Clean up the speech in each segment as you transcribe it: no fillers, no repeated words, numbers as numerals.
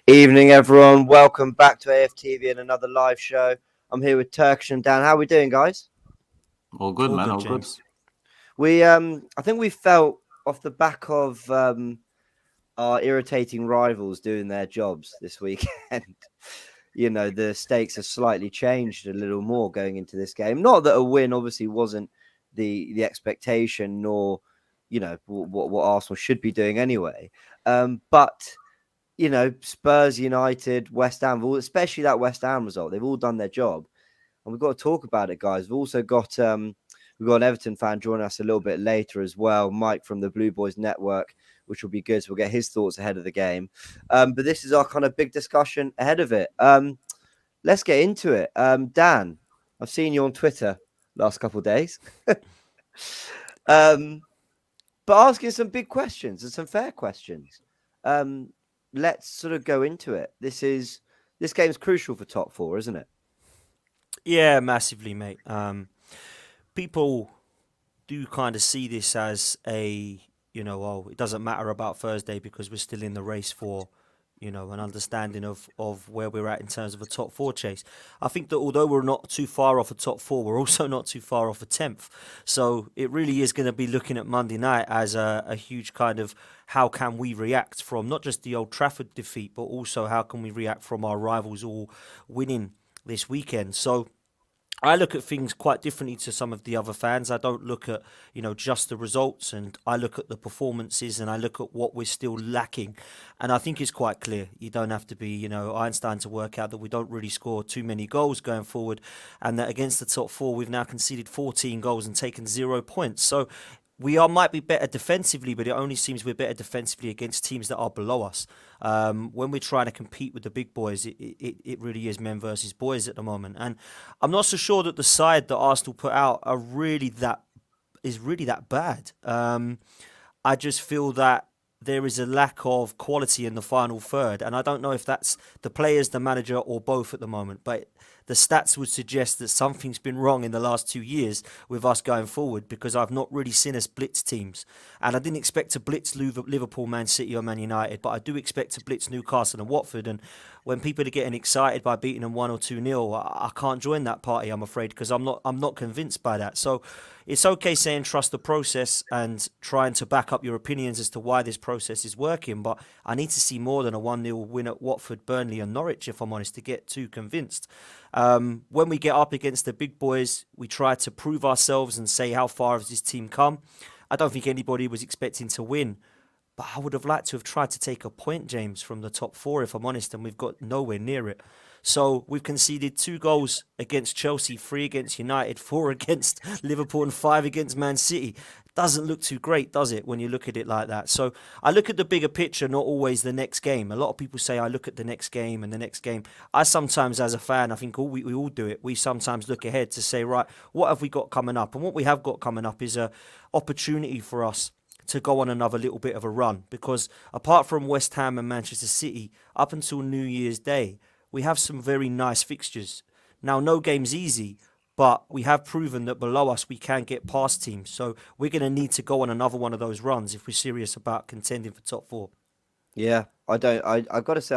Evening, everyone. Welcome back to AFTV and another live show. I'm here with Turkish and Dan. How are we doing, guys? All good, All man. good, All good. James. I think we felt off the back of our irritating rivals doing their jobs this weekend. The stakes have slightly changed a little more going into this game. Not that a win obviously wasn't the expectation, nor what Arsenal should be doing anyway. But Spurs, United, West Ham, especially that West Ham result, they've all done their job, and we've got to talk about it, guys. We've also got we've got an Everton fan joining us a little bit later as well, Mike from the Blue Boys Network, which will be good. So we'll get his thoughts ahead of the game. But this is our kind of big discussion ahead of it. Let's get into it. Dan, I've seen you on Twitter last couple of days, but asking some big questions and some fair questions. Let's sort of go into it. This game's crucial for top four, isn't it? Yeah, massively, mate. People do kind of see this as it doesn't matter about Thursday because we're still in the race for, an understanding of where we're at in terms of a top four chase. I think that although we're not too far off a top four, we're also not too far off a 10th. So it really is going to be looking at Monday night as a huge kind of how can we react from not just the Old Trafford defeat, but also how can we react from our rivals all winning this weekend. So I look at things quite differently to some of the other fans. I don't look at, just the results, and I look at the performances and I look at what we're still lacking. And I think it's quite clear. You don't have to be, Einstein to work out that we don't really score too many goals going forward, and that against the top four, we've now conceded 14 goals and taken 0 points. So might be better defensively, but it only seems we're better defensively against teams that are below us. When we're trying to compete with the big boys, it really is men versus boys at the moment. And I'm not so sure that the side that Arsenal put out is really that bad. I just feel that there is a lack of quality in the final third, and I don't know if that's the players, the manager, or both at the moment. But the stats would suggest that something's been wrong in the last 2 years with us going forward, because I've not really seen us blitz teams. And I didn't expect to blitz Liverpool, Man City or Man United, but I do expect to blitz Newcastle and Watford. And when people are getting excited by beating them 1 or 2-0, I can't join that party, I'm afraid, because I'm not convinced by that. So it's okay saying trust the process and trying to back up your opinions as to why this process is working, but I need to see more than a 1-0 win at Watford, Burnley and Norwich, if I'm honest, to get too convinced. When we get up against the big boys, we try to prove ourselves and say how far has this team come. I don't think anybody was expecting to win, but I would have liked to have tried to take a point, James, from the top four, if I'm honest, and we've got nowhere near it. So we've conceded 2 goals against Chelsea, 3 against United, 4 against Liverpool and 5 against Man City. Doesn't look too great, does it, when you look at it like that? So I look at the bigger picture, not always the next game. A lot of people say I look at the next game and the next game. I sometimes, as a fan, I think we all do it. We sometimes look ahead to say, right, what have we got coming up? And what we have got coming up is a opportunity for us to go on another little bit of a run. Because apart from West Ham and Manchester City, up until New Year's Day, we have some very nice fixtures. Now, no game's easy, but we have proven that below us we can get past teams. So we're going to need to go on another one of those runs if we're serious about contending for top four. Yeah, I got to say,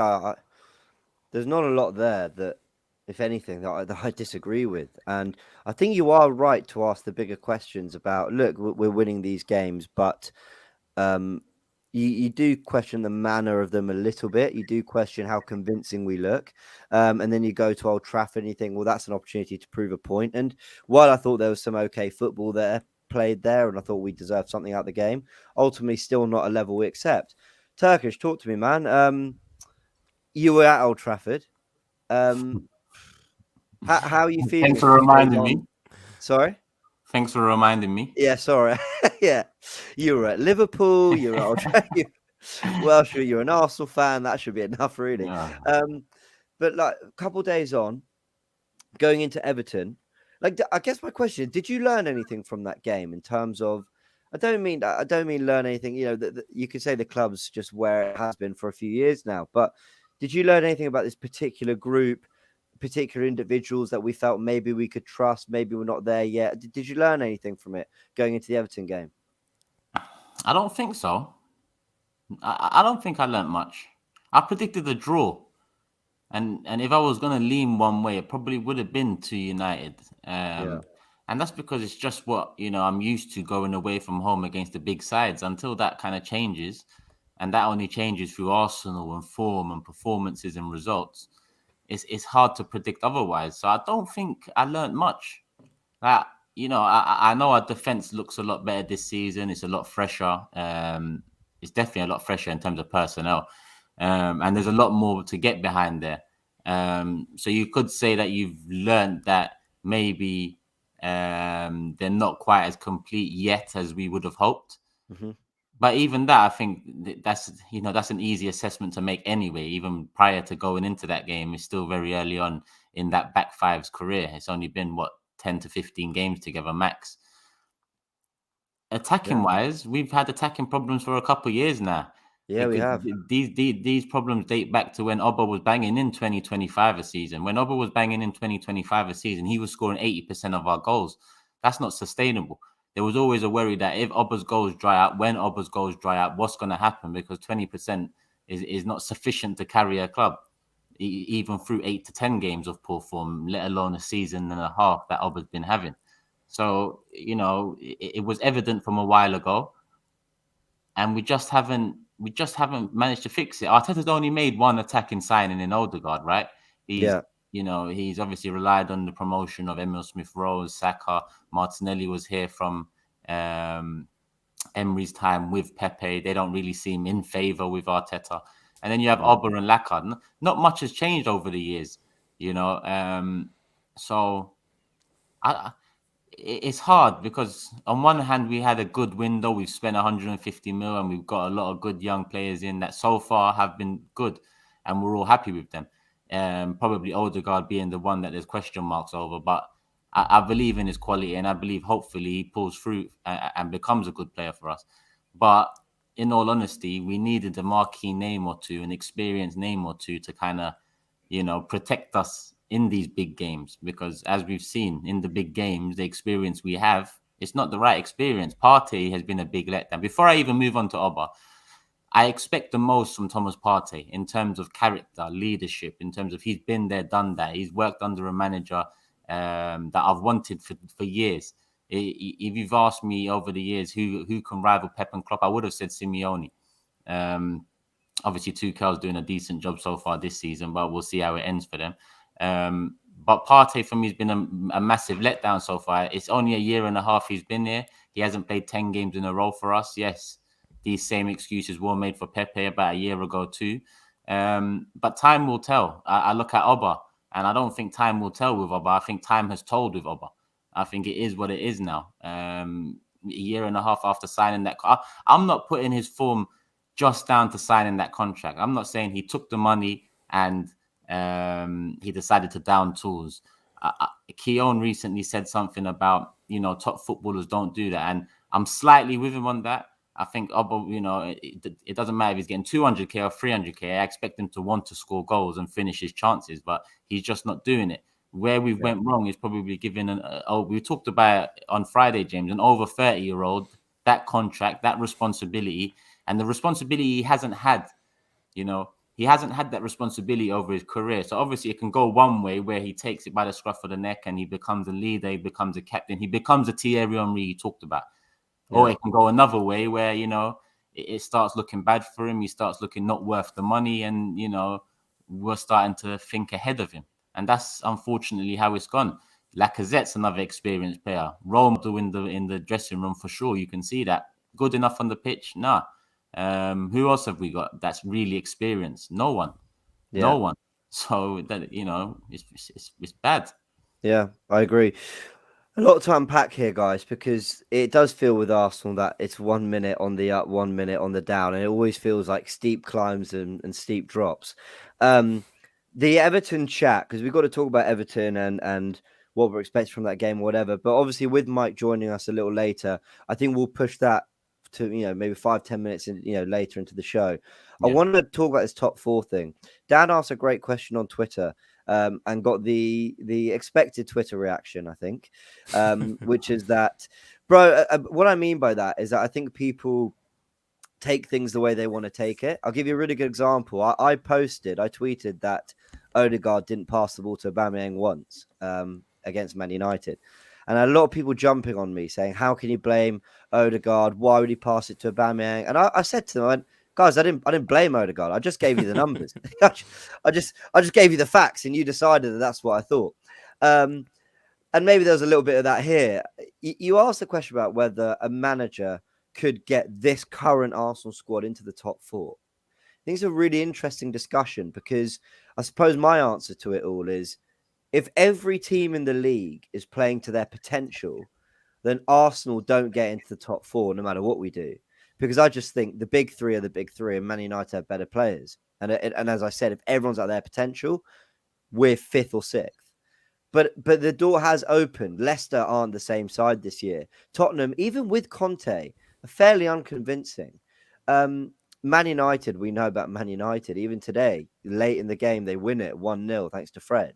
there's not a lot there that, if anything, that I disagree with. And I think you are right to ask the bigger questions about, look, we're winning these games, but you do question the manner of them a little bit. You do question how convincing we look. And then you go to Old Trafford and you think, well, that's an opportunity to prove a point. And while I thought there was some okay football there, played there, and I thought we deserved something out of the game, ultimately still not a level we accept. Turkish, talk to me, man. You were at Old Trafford. How are you feeling? Thanks for reminding me. Sorry? Thanks for reminding me. Yeah, sorry. Yeah. You were at Liverpool. You were at Old Trafford. Well, sure, you're an Arsenal fan. That should be enough, really. Yeah. But like a couple of days on, going into Everton, like I guess my question is, did you learn anything from that game in terms of? I don't mean learn anything. You could say the club's just where it has been for a few years now. But did you learn anything about this particular group, particular individuals that we felt maybe we could trust? Maybe we're not there yet. Did you learn anything from it going into the Everton game? I don't think so. I don't think I learnt much. I predicted a draw. And if I was going to lean one way, it probably would have been to United. Yeah. And that's because it's just what, I'm used to going away from home against the big sides until that kind of changes. And that only changes through Arsenal and form and performances and results. It's hard to predict otherwise. So I don't think I learned much. Like, I know our defense looks a lot better this season. It's a lot fresher. It's definitely a lot fresher in terms of personnel. And there's a lot more to get behind there. So you could say that you've learned that maybe they're not quite as complete yet as we would have hoped. Mm-hmm. But even that, I think that's an easy assessment to make anyway. Even prior to going into that game, it's still very early on in that back five's career. It's only been 10 to 15 games together max. Attacking wise, we've had attacking problems for a couple of years now. Yeah, we have. These problems date back to when Oba was banging in 2025 a season. When Oba was banging in 2025 a season, he was scoring 80% of our goals. That's not sustainable. There was always a worry that if Oba's goals dry out, when Oba's goals dry out, what's going to happen? Because 20% is not sufficient to carry a club, even through 8 to 10 games of poor form, let alone a season and a half that Oba's been having. So, it was evident from a while ago, and we just haven't managed to fix it. Arteta's only made one attacking signing in Odegaard, right? He's obviously relied on the promotion of Emil Smith-Rowe, Saka. Martinelli was here from Emery's time with Pepe. They don't really seem in favour with Arteta. And then you have Oba and Lacard. Not much has changed over the years, so it's hard because on one hand we had a good window. We've spent 150 mil and we've got a lot of good young players in that so far have been good, and we're all happy with them. Probably Odegaard being the one that there's question marks over, but I believe in his quality, and I believe hopefully he pulls through and becomes a good player for us. But in all honesty, we needed a marquee name or two, an experienced name or two to kind of, protect us in these big games, because as we've seen in the big games, the experience we have, it's not the right experience. Partey has been a big letdown. Before I even move on to Oba, I expect the most from Thomas Partey in terms of character, leadership, in terms of he's been there, done that. He's worked under a manager that I've wanted for years. If you've asked me over the years who can rival Pep and Klopp, I would have said Simeone. Obviously, Tuchel's doing a decent job so far this season, but we'll see how it ends for them. But Partey for me has been a massive letdown so far. It's only a year and a half he's been here. He hasn't played 10 games in a row for us. Yes, these same excuses were made for Pepe about a year ago too. But time will tell. I look at Oba, and I don't think time will tell with Oba. I think time has told with Oba. I think it is what it is now. A year and a half after signing that, I'm not putting his form just down to signing that contract. I'm not saying he took the money and he decided to down tools. Keown recently said something about, top footballers don't do that. And I'm slightly with him on that. I think, it doesn't matter if he's getting 200k or 300k. I expect him to want to score goals and finish his chances, but he's just not doing it. Where we've went wrong is probably giving we talked about it on Friday, James, an over 30-year-old, that contract, that responsibility, and the responsibility he hasn't had, he hasn't had that responsibility over his career. So obviously it can go one way where he takes it by the scruff of the neck and he becomes a leader, he becomes a captain, he becomes a Thierry Henry you talked about. Yeah. Or it can go another way where, it starts looking bad for him. He starts looking not worth the money, and, we're starting to think ahead of him. And that's unfortunately how it's gone. Lacazette's another experienced player. Role model in the dressing room for sure. You can see that. Good enough on the pitch? Nah. Who else have we got that's really experienced? No one. Yeah. No one. So that it's bad. Yeah, I agree. A lot to unpack here, guys, because it does feel with Arsenal that it's 1 minute on the up, 1 minute on the down, and it always feels like steep climbs and steep drops. The Everton chat, because we've got to talk about Everton and what we're expecting from that game or whatever. But obviously, with Mike joining us a little later, I think we'll push that to maybe 5-10 minutes later into the show. Yeah. I want to talk about this top four thing. Dan asked a great question on Twitter. And got the expected Twitter reaction, I think, which is that, bro, what I mean by that is that I think people take things the way they want to take it. I'll give you a really good example. I tweeted that Odegaard didn't pass the ball to Aubameyang once against Man United. And a lot of people jumping on me saying, how can you blame Odegaard? Why would he pass it to Aubameyang? And I said to them, I went, guys, I didn't blame Odegaard. I just gave you the numbers. I just gave you the facts, and you decided that that's what I thought. And maybe there's a little bit of that here. You asked the question about whether a manager could get this current Arsenal squad into the top four. I think it's a really interesting discussion, because I suppose my answer to it all is, if every team in the league is playing to their potential, then Arsenal don't get into the top four no matter what we do. Because I just think the big three are the big three, and Man United have better players. And as I said, if everyone's at their potential, we're fifth or sixth. But the door has opened. Leicester aren't the same side this year. Tottenham, even with Conte, are fairly unconvincing. Man United, we know about Man United. Even today, late in the game, they win it 1-0 thanks to Fred.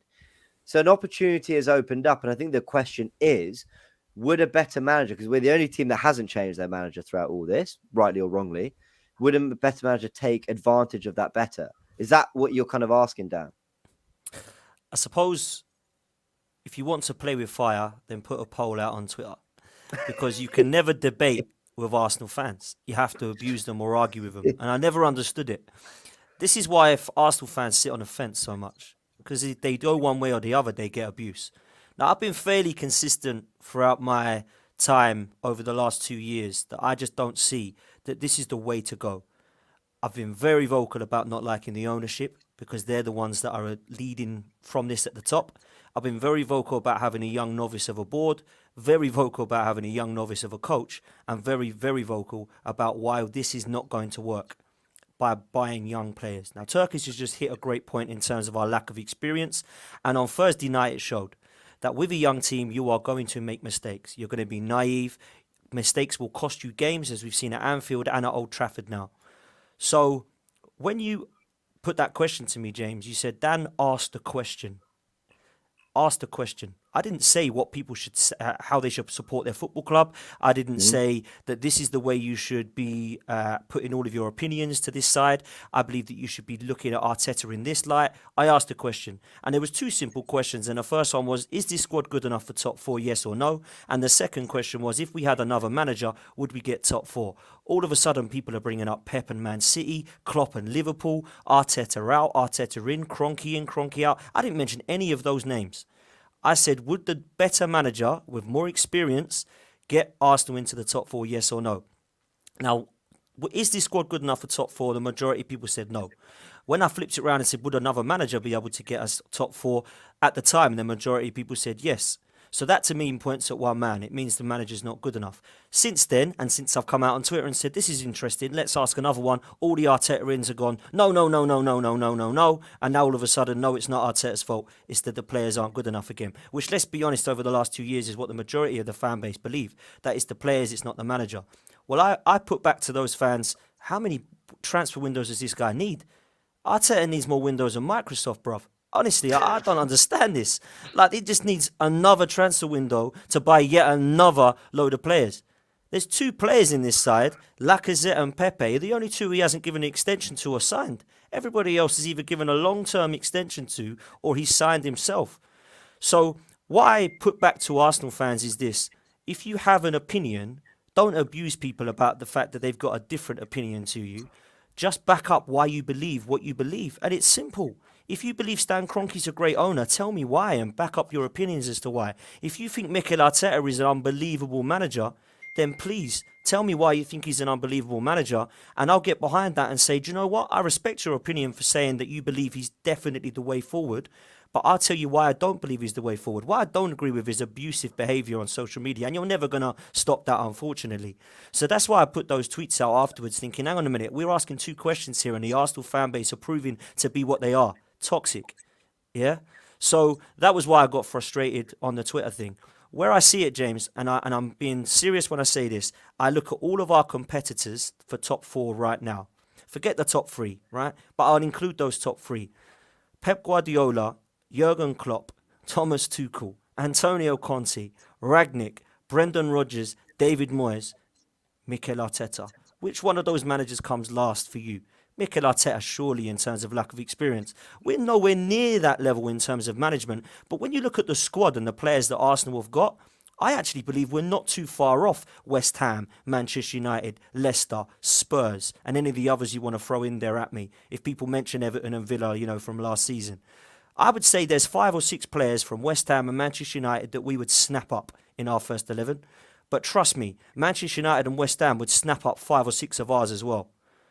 So an opportunity has opened up, and I think the question is, would a better manager, because we're the only team that hasn't changed their manager throughout all this, rightly or wrongly, would a better manager take advantage of that better? Is that what you're kind of asking, Dan? I suppose if you want to play with fire, then put a poll out on Twitter, because you can never debate with Arsenal fans. You have to abuse them or argue with them. And I never understood it. This is why if Arsenal fans sit on the fence so much, because if they go one way or the other, they get abuse. Now, I've been fairly consistent throughout my time over the last 2 years that I just don't see that this is the way to go. I've been very vocal about not liking the ownership, because they're the ones that are leading from this at the top. I've been very vocal about having a young novice of a board, very vocal about having a young novice of a coach, and very, very vocal about why this is not going to work by buying young players. Now, Turkish has just hit a great point in terms of our lack of experience. And on Thursday night, it showed that with a young team, you are going to make mistakes. You're going to be naive. Mistakes will cost you games, as we've seen at Anfield and at Old Trafford now. So when you put that question to me, James, you said, Dan asked the question. Asked the question. I didn't say what people should, how they should support their football club. I didn't say that this is the way you should be putting all of your opinions to this side. I believe that you should be looking at Arteta in this light. I asked a question, and there was two simple questions. And the first one was, is this squad good enough for top four, yes or no? And the second question was, if we had another manager, would we get top four? All of a sudden, people are bringing up Pep and Man City, Klopp and Liverpool, Arteta out, Arteta in, Kroenke out. I didn't mention any of those names. I said, would the better manager with more experience get Arsenal into the top four, yes or no? Now, is this squad good enough for top four? The majority of people said no. When I flipped it around and said, would another manager be able to get us top four? At the time, the majority of people said yes. So that to me points at one man. It means the manager's not good enough. Since then, and since I've come out on Twitter and said, this is interesting, let's ask another one, all the Arteta-ins are gone, no. And now all of a sudden, no, it's not Arteta's fault. It's that the players aren't good enough again. Which, let's be honest, over the last 2 years is what the majority of the fan base believe. That it's the players, it's not the manager. Well, I put back to those fans, how many transfer windows does this guy need? Arteta needs more windows than Microsoft, bruv. Honestly, I don't understand this. Like, it just needs another transfer window to buy yet another load of players. There's two players in this side, Lacazette and Pepe, the only two he hasn't given an extension to or signed. Everybody else is either given a long-term extension to or he's signed himself. So what I put back to Arsenal fans is this. If you have an opinion, don't abuse people about the fact that they've got a different opinion to you. Just back up why you believe what you believe. And it's simple. If you believe Stan Kroenke's a great owner, tell me why and back up your opinions as to why. If you think Mikel Arteta is an unbelievable manager, then please tell me why you think he's an unbelievable manager, and I'll get behind that and say, do you know what? I respect your opinion for saying that you believe he's definitely the way forward, but I'll tell you why I don't believe he's the way forward. Why I don't agree with his abusive behaviour on social media, and you're never going to stop that, unfortunately. So that's why I put those tweets out afterwards thinking, hang on a minute, we're asking two questions here, and the Arsenal fan base are proving to be what they are. Toxic. Yeah? So that was why I got frustrated on the Twitter thing. Where I see it, James, and I'm being serious when I say this, I look at all of our competitors for top four right now. Forget the top three, right? But I'll include those top three. Pep Guardiola, Jurgen Klopp, Thomas Tuchel, Antonio Conte, Ragnick, Brendan Rodgers, David Moyes, Mikel Arteta. Which one of those managers comes last for you? Mikel Arteta, surely, in terms of lack of experience. We're nowhere near that level in terms of management. But when you look at the squad and the players that Arsenal have got, I actually believe we're not too far off West Ham, Manchester United, Leicester, Spurs, and any of the others you want to throw in there at me. If people mention Everton and Villa, from last season. I would say there's 5 or 6 players from West Ham and Manchester United that we would snap up in our first 11. But trust me, Manchester United and West Ham would snap up 5 or 6 of ours as well.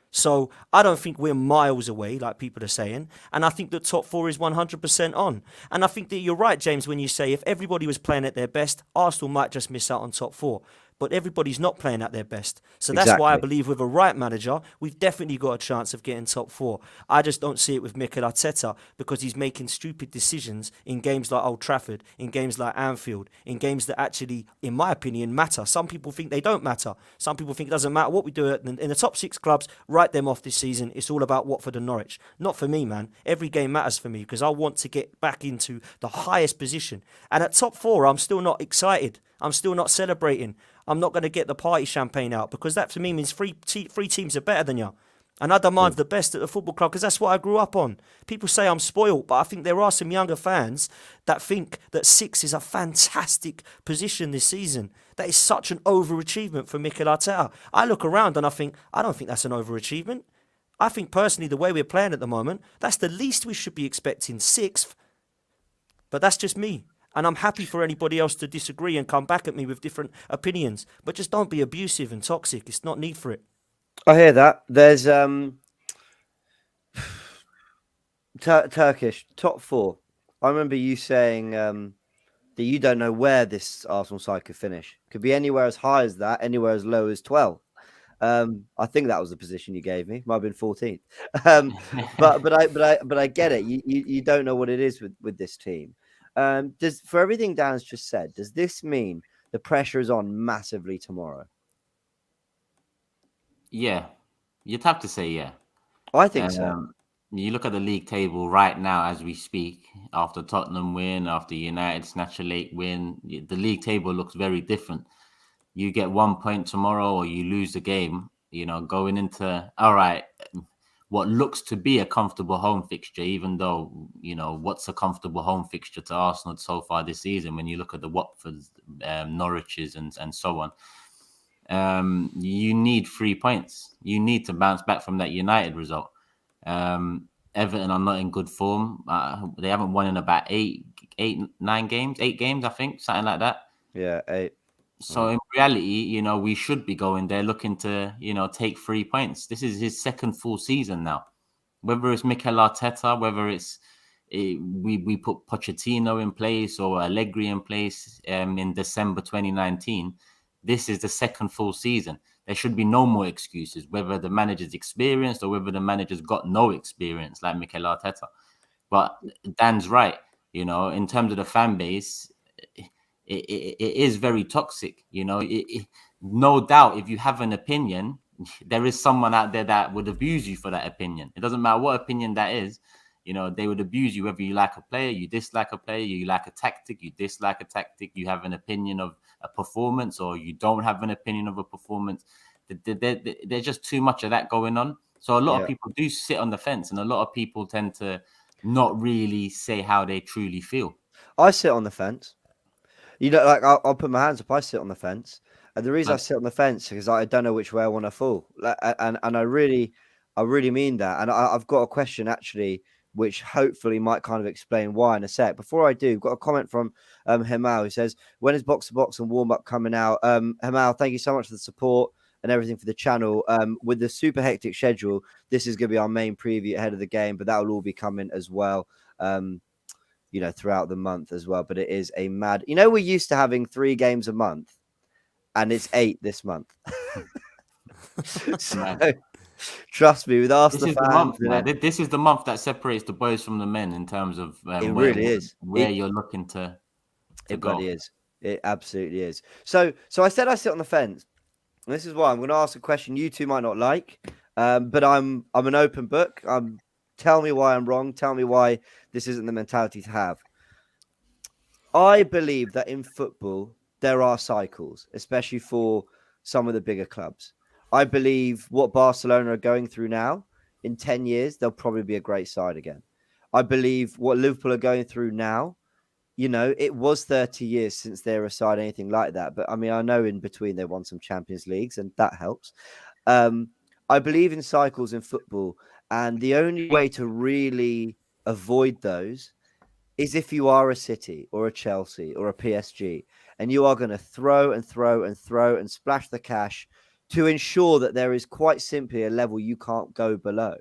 So I don't think we're miles away, like people are saying. And I think that top 4 is 100% on. And I think that you're right, James, when you say if everybody was playing at their best, Arsenal might just miss out on top 4. But everybody's not playing at their best. So that's why I believe with a right manager, we've definitely got a chance of getting top 4. I just don't see it with Mikel Arteta because he's making stupid decisions in games like Old Trafford, in games like Anfield, in games that actually, in my opinion, matter. Some people think they don't matter. Some people think it doesn't matter what we do in the top 6 clubs. Write them off this season. It's all about Watford and Norwich. Not for me, man. Every game matters for me because I want to get back into the highest position. And at top 4, I'm still not excited. I'm still not celebrating. I'm not going to get the party champagne out because that to me means three teams are better than you. And I demand the best at the football club because that's what I grew up on. People say I'm spoiled, but I think there are some younger fans that think that 6 is a fantastic position this season. That is such an overachievement for Mikel Arteta. I look around and I don't think that's an overachievement. I think personally the way we're playing at the moment, that's the least we should be expecting, 6th. But that's just me. And I'm happy for anybody else to disagree and come back at me with different opinions. But just don't be abusive and toxic. It's not need for it. I hear that. There's Turkish top 4. I remember you saying that you don't know where this Arsenal side could finish. Could be anywhere as high as that, anywhere as low as 12. I think that was the position you gave me. Might have been 14th. But I get it. You don't know what it is with this team. For everything Dan's just said, does this mean the pressure is on massively tomorrow? Yeah, you'd have to say yeah. I think so. You look at the league table right now as we speak, after Tottenham win, after United snatch a late win, the league table looks very different. You get 1 point tomorrow or you lose the game, going into, all right, what looks to be a comfortable home fixture, even though, what's a comfortable home fixture to Arsenal so far this season when you look at the Watfords, Norwiches and so on. You need 3 points. You need to bounce back from that United result. Everton are not in good form. They haven't won in about 8 games, I think, something like that. Yeah, 8. So in reality, we should be going there looking to, take 3 points. This is his second full season now. Whether it's Mikel Arteta, whether it's we put Pochettino in place or Allegri in place in December 2019, this is the second full season. There should be no more excuses, whether the manager's experienced or whether the manager's got no experience like Mikel Arteta. But Dan's right, in terms of the fan base, it is very toxic. No doubt, if you have an opinion, there is someone out there that would abuse you for that opinion. It doesn't matter what opinion that is. They would abuse you whether you like a player, you dislike a player, you like a tactic, you dislike a tactic, you have an opinion of a performance or you don't have an opinion of a performance. There's just too much of that going on. So a lot of people do sit on the fence and a lot of people tend to not really say how they truly feel. I sit on the fence. I'll put my hands up. I sit on the fence. And the reason I sit on the fence is because I don't know which way I want to fall. And I really mean that. And I've got a question actually, which hopefully might kind of explain why in a sec. Before I do, got a comment from Hemal who says, when is Box to Box and warm up coming out? Hemal, thank you so much for the support and everything for the channel. With the super hectic schedule, this is going to be our main preview ahead of the game, but that will all be coming as well. Throughout the month as well. But it is a mad. We're used to having 3 games a month, and it's 8 this month. So, trust me, with Arsenal this is fans, the month, this is the month that separates the boys from the men in terms of it really is where you're looking to it go. Bloody is. It absolutely is. So I said I sit on the fence. And this is why I'm going to ask a question you two might not like, but I'm an open book. Tell me why I'm wrong. Tell me why this isn't the mentality to have. I believe that in football, there are cycles, especially for some of the bigger clubs. I believe what Barcelona are going through now, in 10 years, they'll probably be a great side again. I believe what Liverpool are going through now, it was 30 years since they were a side anything like that. But I mean, I know in between they won some Champions Leagues and that helps. I believe in cycles in football. And the only way to really avoid those is if you are a City or a Chelsea or a PSG and you are going to throw and throw and throw and splash the cash to ensure that there is quite simply a level you can't go below.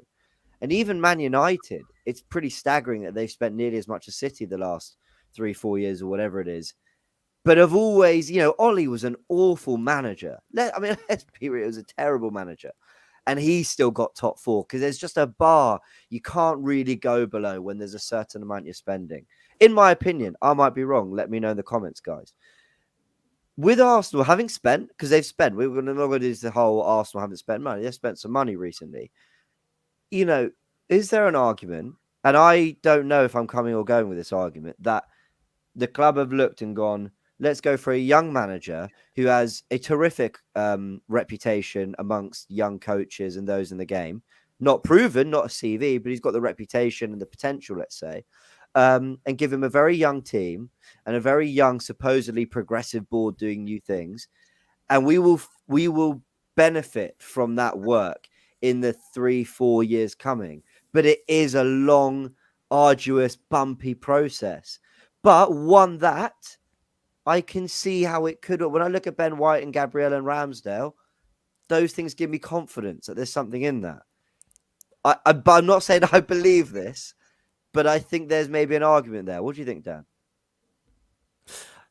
And even Man United, it's pretty staggering that they've spent nearly as much as City the last 3-4 years or whatever it is. But have always, Ollie was an awful manager. Let's be real, he was a terrible manager. And he still got top four because there's just a bar you can't really go below when there's a certain amount you're spending. In my opinion, I might be wrong. Let me know in the comments, guys. With Arsenal having spent, because they've spent, we're not going to do the whole Arsenal haven't spent money. They've spent some money recently. Is there an argument, and I don't know if I'm coming or going with this argument, that the club have looked and gone, let's go for a young manager who has a terrific reputation amongst young coaches and those in the game. Not proven, not a CV, but he's got the reputation and the potential, let's say. And give him a very young team and a very young, supposedly progressive board doing new things. And we will benefit from that work in the 3-4 years coming. But it is a long, arduous, bumpy process. But one that I can see how it could. When I look at Ben White and Gabriel and Ramsdale, those things give me confidence that there's something in that. I'm not saying I believe this, but I think there's maybe an argument there. What do you think, Dan?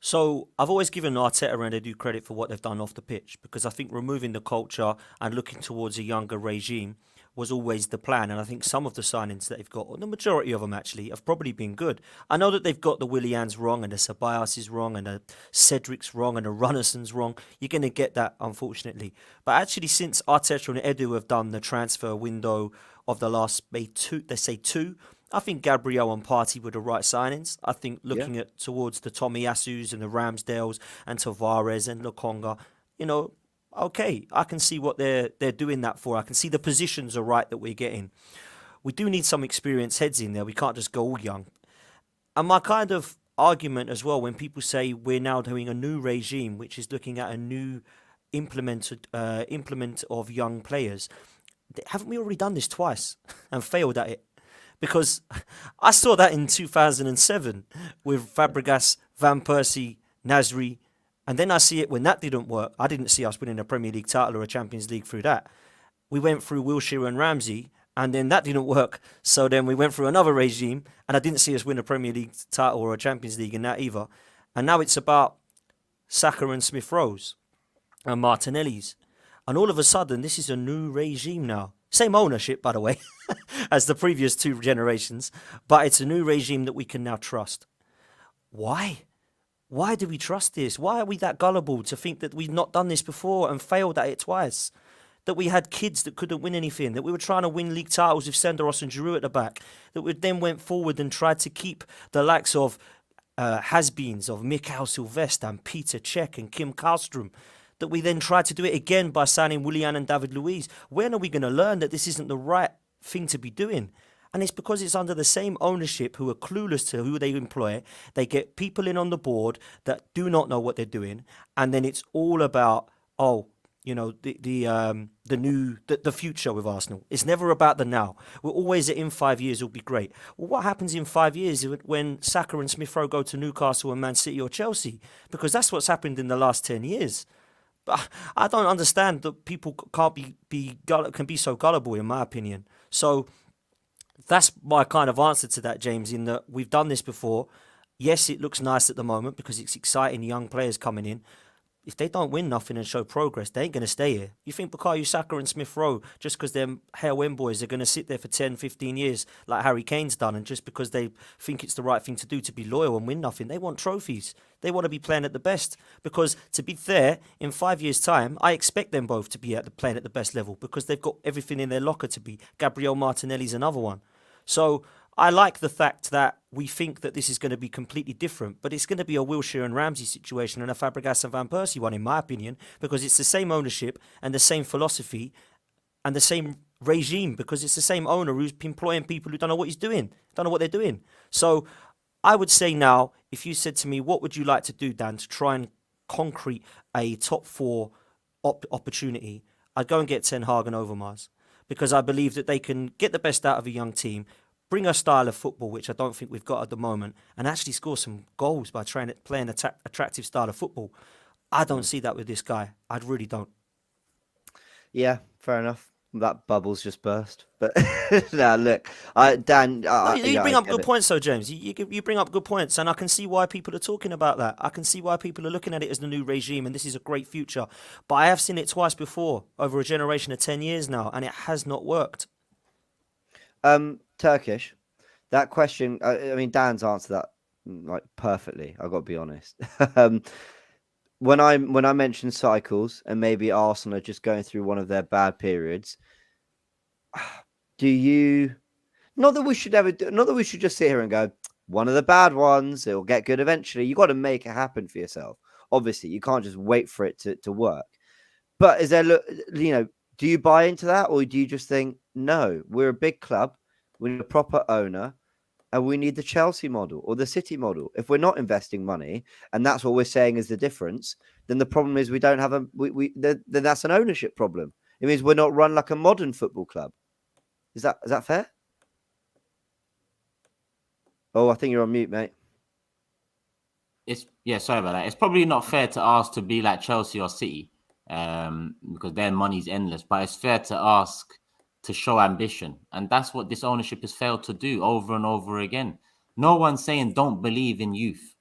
So I've always given Arteta and Edu credit for what they've done off the pitch, because I think removing the culture and looking towards a younger regime was always the plan. And I think some of the signings that they've got, or the majority of them actually, have probably been good. I know that they've got the Willians wrong and the Ceballos is wrong and the Cedric's wrong and the Runnerson's wrong. You're going to get that, unfortunately. But actually, since Arteta and Edu have done the transfer window of the last, two, I think Gabriel and Partey were the right signings. I think looking at towards the Tomiyasus and the Ramsdales and Tavares and Lokonga, okay, I can see what they're doing that for. I can see the positions are right that we're getting. We do need some experienced heads in there. We can't just go all young. And my kind of argument as well, when people say we're now doing a new regime, which is looking at a new implement of young players, haven't we already done this twice and failed at it? Because I saw that in 2007 with Fabregas, Van Persie, Nasri, and then I see it when that didn't work. I didn't see us winning a Premier League title or a Champions League through that. We went through Wilshere and Ramsey, and then that didn't work. So then we went through another regime, and I didn't see us win a Premier League title or a Champions League in that either. And now it's about Saka and Smith-Rowe's and Martinelli's. And all of a sudden, this is a new regime now. Same ownership, by the way, as the previous two generations. But it's a new regime that we can now trust. Why? Why do we trust this? Why are we that gullible to think that we've not done this before and failed at it twice? That we had kids that couldn't win anything, that we were trying to win league titles with Senderos and Giroud at the back, that we then went forward and tried to keep the likes of has-beens of Mikhail Silvestre and Peter Cech and Kim Karlstrom, that we then tried to do it again by signing Willian and David Luiz. When are we going to learn that this isn't the right thing to be doing? And it's because it's under the same ownership who are clueless to who they employ. They get people in on the board that do not know what they're doing. And then it's all about, the future with Arsenal. It's never about the now. We're always that in 5 years it'll be great. Well, what happens in 5 years when Saka and Smith-Rowe go to Newcastle and Man City or Chelsea? Because that's what's happened in the last 10 years. But I don't understand that people can be so gullible, in my opinion. So that's my kind of answer to that, James, in that we've done this before. Yes, it looks nice at the moment because it's exciting young players coming in. If they don't win nothing and show progress, they ain't going to stay here. You think Bukayo Saka and Smith-Rowe, just because they're Hale boys, are going to sit there for 10, 15 years like Harry Kane's done, and just because they think it's the right thing to do to be loyal and win nothing, they want trophies. They want to be playing at the best. Because to be fair, in 5 years' time, I expect them both to be playing at the best level because they've got everything in their locker to be. Gabriel Martinelli's another one. So I like the fact that we think that this is going to be completely different, but it's going to be a Wilshere and Ramsey situation and a Fabregas and Van Persie one, in my opinion, because it's the same ownership and the same philosophy and the same regime, because it's the same owner who's employing people who don't know what he's doing, don't know what they're doing. So I would say now, if you said to me, what would you like to do, Dan, to try and concrete a top four opportunity, I'd go and get Ten Hag and Overmars, because I believe that they can get the best out of a young team, bring a style of football which I don't think we've got at the moment, and actually score some goals by playing attractive style of football. I don't see that with this guy. I really don't. Yeah, fair enough. That bubble's just burst. But no, look, Dan, No, you yeah, I bring up get good it. points, though, James. You bring up good points, and I can see why people are talking about that. I can see why people are looking at it as the new regime, and this is a great future. But I have seen it twice before, over a generation of 10 years now, and it has not worked. Turkish. That question. I mean, Dan's answered that like perfectly. I've got to be honest. um, when I mentioned cycles and maybe Arsenal are just going through one of their bad periods, do you? Not that we should ever. Not that we should just sit here and go one of the bad ones. It'll get good eventually. You got to make it happen for yourself. Obviously, you can't just wait for it to work. But is there, do you buy into that, or do you just think no? We're a big club. We need a proper owner. And we need the Chelsea model or the City model. If we're not investing money, and that's what we're saying is the difference, then the problem is we don't have then that's an ownership problem. It means we're not run like a modern football club. Is that fair? Oh, I think you're on mute, mate. Sorry about that. It's probably not fair to ask to be like Chelsea or City, because their money's endless. But it's fair to ask to show ambition, and that's what this ownership has failed to do over and over again. No one's saying don't believe in youth.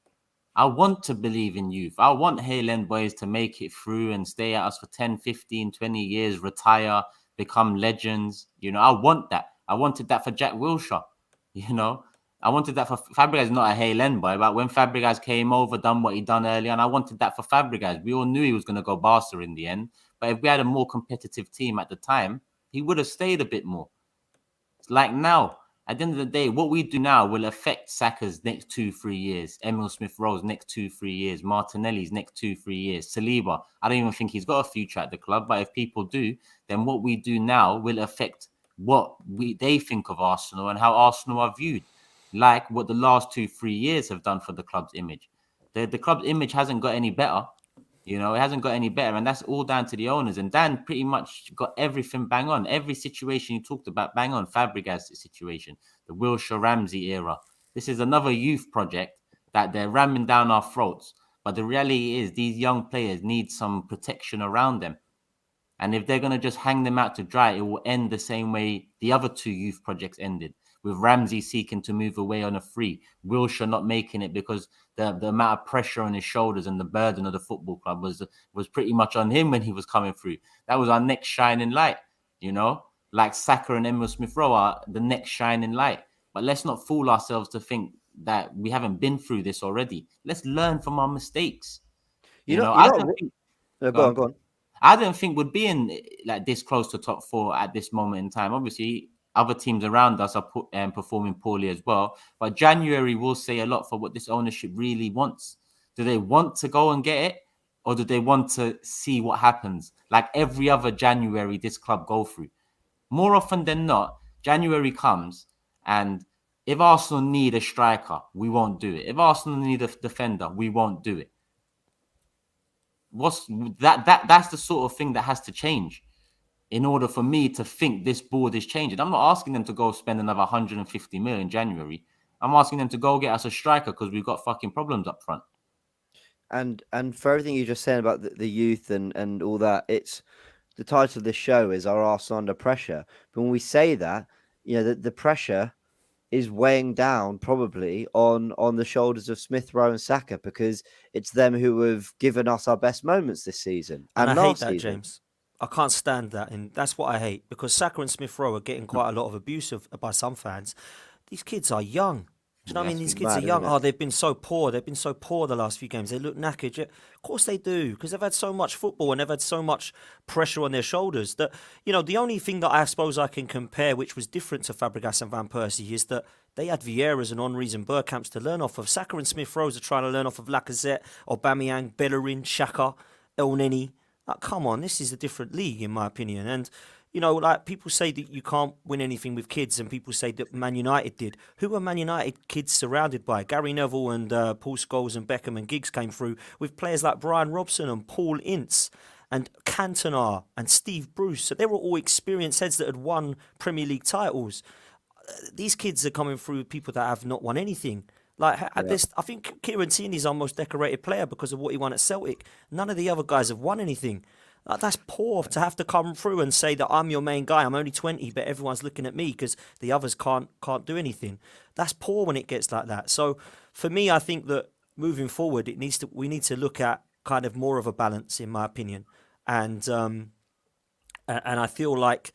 I want to believe in youth. I want Halen boys to make it through and stay at us for 10, 15, 20 years, retire, become legends. I want that. I wanted that for Jack Wilshere. I wanted that for Fabregas, not a Halen boy, but when Fabregas came over, done what he done earlier, and I wanted that for Fabregas. We all knew he was going to go Barca in the end, but if we had a more competitive team at the time, he would have stayed a bit more. It's like now, at the end of the day, what we do now will affect Saka's next 2-3 years, Emil Smith-Rowe's next 2-3 years, Martinelli's next 2-3 years, Saliba. I don't even think he's got a future at the club, but if people do, then what we do now will affect what they think of Arsenal and how Arsenal are viewed, like what the last 2-3 years have done for the club's image. The club's image hasn't got any better. It hasn't got any better, and that's all down to the owners. And Dan pretty much got everything bang on. Every situation you talked about, bang on. Fabregas' situation, the Wilshere Ramsey era. This is another youth project that they're ramming down our throats. But the reality is these young players need some protection around them. And if they're going to just hang them out to dry, it will end the same way the other two youth projects ended, with Ramsey seeking to move away on a free, Wilshere not making it because the amount of pressure on his shoulders and the burden of the football club was pretty much on him when he was coming through. That was our next shining light, like Saka and Emil Smith-Rowe are the next shining light. But let's not fool ourselves to think that we haven't been through this already. Let's learn from our mistakes. I don't think. Go on. I don't think we'd be in like this close to top four at this moment in time. Obviously, other teams around us are performing poorly as well. But January will say a lot for what this ownership really wants. Do they want to go and get it? Or do they want to see what happens? Like every other January this club go through. More often than not, January comes and if Arsenal need a striker, we won't do it. If Arsenal need a defender, we won't do it. That's the sort of thing that has to change in order for me to think this board is changing. I'm not asking them to go spend another 150 million in January. I'm asking them to go get us a striker because we've got fucking problems up front. And for everything you just said about the youth and all that, it's the title of this show is Are Arsenal Under Pressure? But when we say that, the pressure is weighing down probably on the shoulders of Smith Rowe and Saka, because it's them who have given us our best moments this season And I hate last that, season. James. I can't stand that, and that's what I hate, because Saka and Smith Rowe are getting quite a lot of abuse by some fans. These kids are young. Do you know what I mean? That's These really kids are mad, young. isn't it? Oh, they've been so poor. They've been so poor the last few games. They look knackered. Yeah, of course they do, because they've had so much football and they've had so much pressure on their shoulders that, the only thing that I suppose I can compare, which was different to Fabregas and Van Persie, is that they had Vieiras and Henrys and Bergkamps to learn off of. Saka and Smith-Rowe are trying to learn off of Lacazette, Aubameyang, Bellerin, Xhaka, El Neni. Like, come on, this is a different league, in my opinion. And like people say that you can't win anything with kids, and people say that Man United did. Who were Man United kids surrounded by? Gary Neville and Paul Scholes and Beckham and Giggs came through with players like Brian Robson and Paul Ince and Cantona and Steve Bruce. So they were all experienced heads that had won Premier League titles. These kids are coming through with people that have not won anything. Like at this, I think Kieran Tierney's our most decorated player because of what he won at Celtic. None of the other guys have won anything. Like, that's poor to have to come through and say that I'm your main guy. I'm only 20, but everyone's looking at me because the others can't do anything. That's poor when it gets like that. So for me, I think that moving forward, we need to look at kind of more of a balance, in my opinion. And I feel like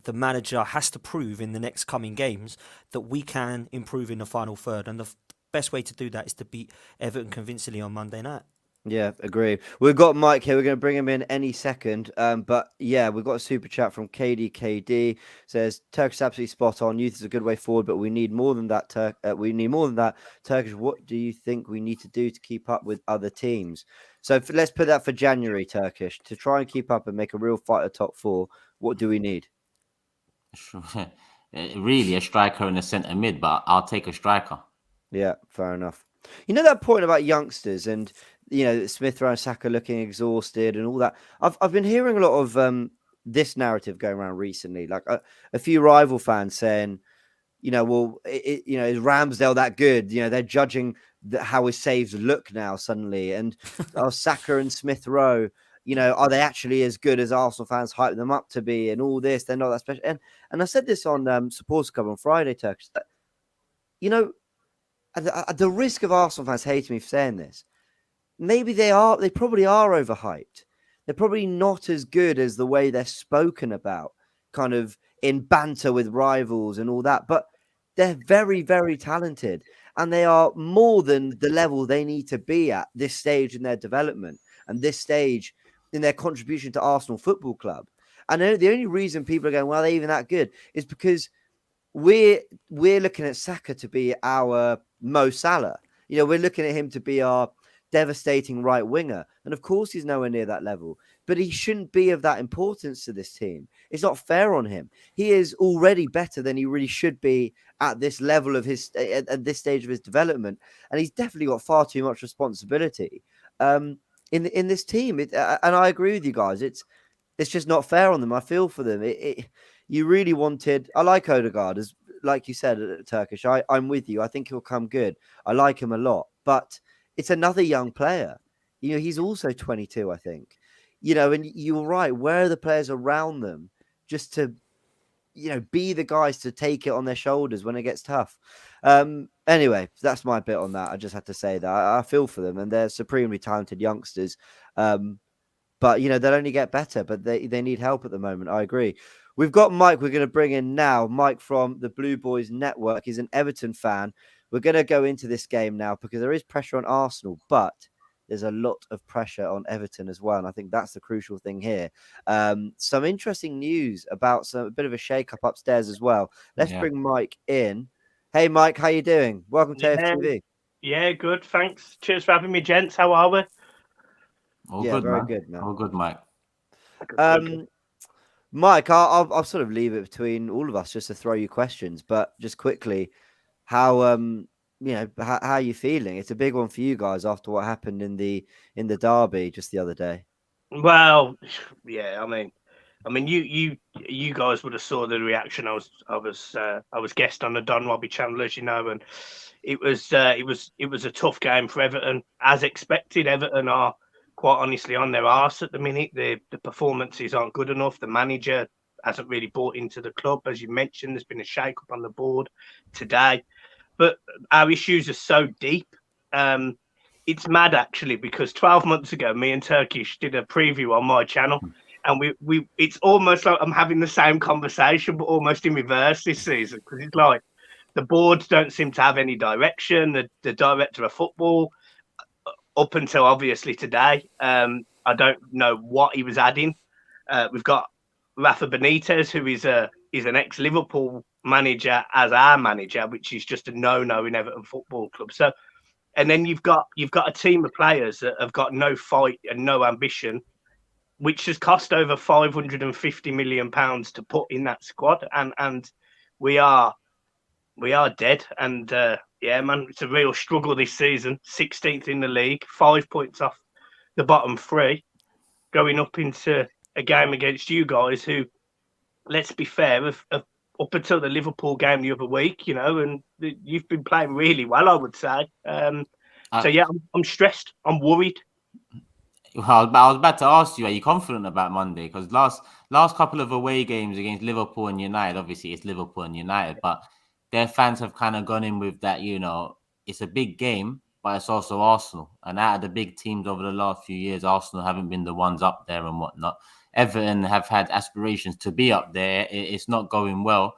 the manager has to prove in the next coming games that we can improve in the final third. And the best way to do that is to beat Everton convincingly on Monday night. Yeah, agree. We've got Mike here. We're going to bring him in any second. But yeah, we've got a super chat from KD. Says Turkish absolutely spot on. Youth is a good way forward, but we need more than that. We need more than that. Turkish, what do you think we need to do to keep up with other teams? So let's put that for January. Turkish, to try and keep up and make a real fight at top four. What do we need? Really, a striker and a centre mid, but I'll take a striker. Yeah, fair enough. You know that point about youngsters and Smith Rowe and Saka looking exhausted and all that. I've been hearing a lot of this narrative going around recently, like a few rival fans saying, is Ramsdale that good? They're judging how his saves look now suddenly, and Saka and Smith Rowe, are they actually as good as Arsenal fans hype them up to be? And all this, they're not that special. And I said this on Supporters Club on Friday, Turkish. That, at the risk of Arsenal fans hating me for saying this, maybe they probably are overhyped. They're probably not as good as the way they're spoken about, kind of in banter with rivals and all that. But they're very, very talented, and they are more than the level they need to be at this stage in their development and this stage in their contribution to Arsenal Football Club. And the only reason people are going, well, they're even that good, is because we're looking at Saka to be our Mo Salah. We're looking at him to be our devastating right winger. And of course, he's nowhere near that level, but he shouldn't be of that importance to this team. It's not fair on him. He is already better than he really should be at this level of at this stage of his development. And he's definitely got far too much responsibility in this team. And I agree with you guys. It's just not fair on them. I feel for them. You really wanted. I like Odegaard, as like you said, Turkish. I'm with you. I think he'll come good. I like him a lot, but it's another young player. He's also 22, I think. And you're right. Where are the players around them just to, be the guys to take it on their shoulders when it gets tough? Anyway, that's my bit on that. I just had to say that I feel for them, and they're supremely talented youngsters. But they'll only get better. But they need help at the moment. I agree. We've got Mike. We're going to bring in now. Mike from the Blue Boys Network. He's an Everton fan. We're going to go into this game now because there is pressure on Arsenal, but there's a lot of pressure on Everton as well. And I think that's the crucial thing here. Some interesting news about a bit of a shake-up upstairs as well. Let's bring Mike in. Hey, Mike, how you doing? Welcome to AFTV. Yeah, good. Thanks. Cheers for having me, gents. How are we? All yeah, good, very man. good, man. All good, Mike. Good. Mike, I'll sort of leave it between all of us just to throw you questions, but just quickly, how how are you feeling? It's a big one for you guys after what happened in the derby just the other day. Well, yeah. I mean, you guys would have saw the reaction. I was guest on the Don Robbie channel, as you know, and it was a tough game for Everton, as expected. Everton are quite honestly on their arse at the minute. The performances aren't good enough. The manager hasn't really bought into the club, as you mentioned. There's been a shake-up on the board today. But our issues are so deep. It's mad, actually, because 12 months ago, me and Turkish did a preview on my channel. And it's almost like I'm having the same conversation, but almost in reverse this season. Because it's like, the boards don't seem to have any direction. The director of football, up until obviously today, I don't know what he was adding. We've got Rafa Benitez, who is an ex-Liverpool manager as our manager, which is just a no-no in Everton Football Club. So, and then you've got a team of players that have got no fight and no ambition, which has cost over £550 million to put in that squad, and we are dead. And yeah, man, it's a real struggle this season. 16th in the league, 5 points off the bottom three, going up into a game against you guys, who, let's be fair, have up until the Liverpool game the other week, and you've been playing really well, I would say. So yeah, I'm stressed. I'm worried. Well, I was about to ask you, are you confident about Monday? Because last couple of away games against Liverpool and United, obviously it's Liverpool and United, but their fans have kind of gone in with that, it's a big game, but it's also Arsenal. And out of the big teams over the last few years, Arsenal haven't been the ones up there and whatnot. Everton have had aspirations to be up there. It's not going well.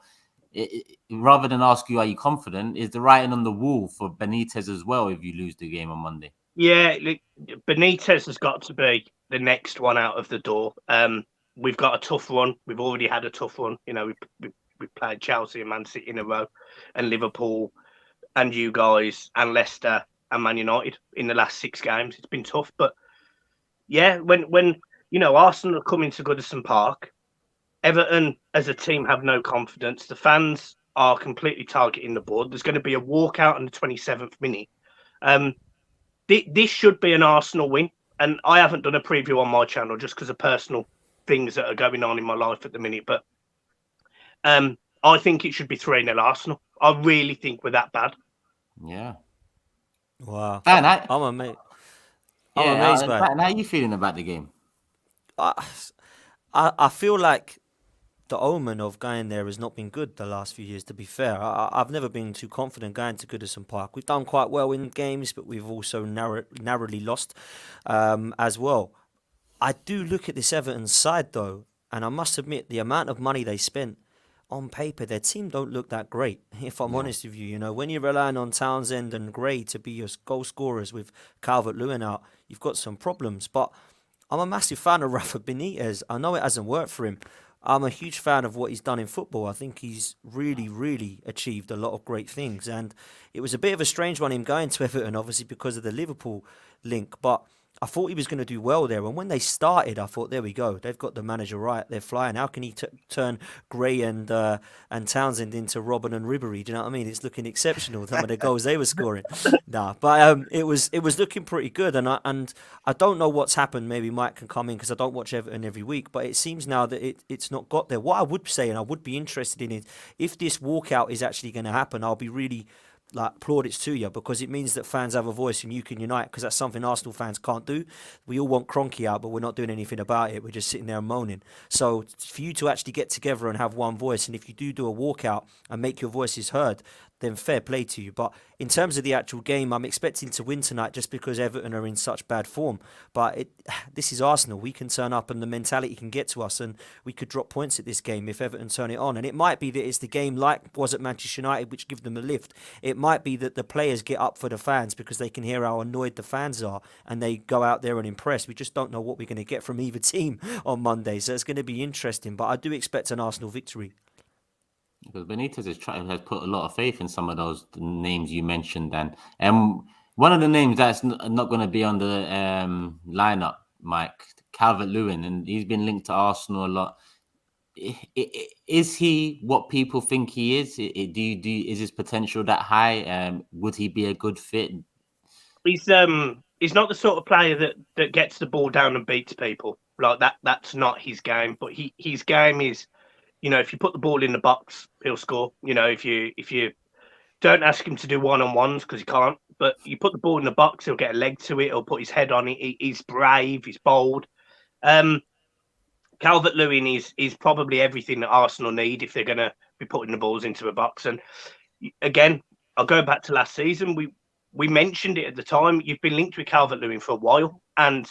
Rather than ask you, are you confident, is the writing on the wall for Benitez as well if you lose the game on Monday? Yeah, Benitez has got to be the next one out of the door. We've got a tough run. We've already had a tough run. We played Chelsea and Man City in a row, and Liverpool, and you guys, and Leicester, and Man United in the last 6 games. It's been tough, but yeah, when Arsenal are coming to Goodison Park, Everton as a team have no confidence. The fans are completely targeting the board. There's going to be a walkout in the 27th minute. This should be an Arsenal win, and I haven't done a preview on my channel just because of personal things that are going on in my life at the minute. But I think it should be 3-0 Arsenal. I really think we're that bad. Yeah. Wow. Dan, I'm amazed. I'm amazed by it. Dan, how are you feeling about the game? I feel like the omen of going there has not been good the last few years, to be fair. I've never been too confident going to Goodison Park. We've done quite well in games, but we've also narrowly lost as well. I do look at this Everton side, though, and I must admit the amount of money they spent, on paper, their team don't look that great, if I'm honest with you. When you're relying on Townsend and Gray to be your goal scorers with Calvert-Lewin out, you've got some problems. But I'm a massive fan of Rafa Benitez. I know it hasn't worked for him. I'm a huge fan of what he's done in football. I think he's really, really achieved a lot of great things. And it was a bit of a strange one, him going to Everton, obviously, because of the Liverpool link. But I thought he was going to do well there. And when they started, I thought, there we go. They've got the manager right. They're flying. How can he turn Gray and Townsend into Robin and Ribery? Do you know what I mean? It's looking exceptional, some of the goals they were scoring. But it was looking pretty good. And I don't know what's happened. Maybe Mike can come in because I don't watch Everton every week. But it seems now that it's not got there. What I would say, and I would be interested in, is if this walkout is actually going to happen, I'll be really plaudits to you, because it means that fans have a voice and you can unite, because that's something Arsenal fans can't do. We all want Kroenke out, but we're not doing anything about it. We're just sitting there and moaning. So for you to actually get together and have one voice, and if you do a walkout and make your voices heard, then fair play to you. But in terms of the actual game, I'm expecting to win tonight just because Everton are in such bad form. But this is Arsenal. We can turn up and the mentality can get to us, and we could drop points at this game if Everton turn it on. And it might be that it's the game like was at Manchester United which give them a lift. It might be that the players get up for the fans because they can hear how annoyed the fans are and they go out there and impress. We just don't know what we're going to get from either team on Monday. So it's going to be interesting. But I do expect an Arsenal victory. Because Benitez has put a lot of faith in some of those names you mentioned, Dan. And one of the names that's not going to be on the lineup, Mike, Calvert-Lewin, and he's been linked to Arsenal a lot. Is he what people think he is? Is his potential that high? Would he be a good fit? He's not the sort of player that gets the ball down and beats people like that. That's not his game. But his game is, if you put the ball in the box, he'll score. If you don't ask him to do one-on-ones because he can't, but you put the ball in the box, he'll get a leg to it. He'll put his head on it. He's brave. He's bold. Calvert-Lewin is probably everything that Arsenal need if they're going to be putting the balls into a box. And again, I'll go back to last season. We mentioned it at the time. You've been linked with Calvert-Lewin for a while, and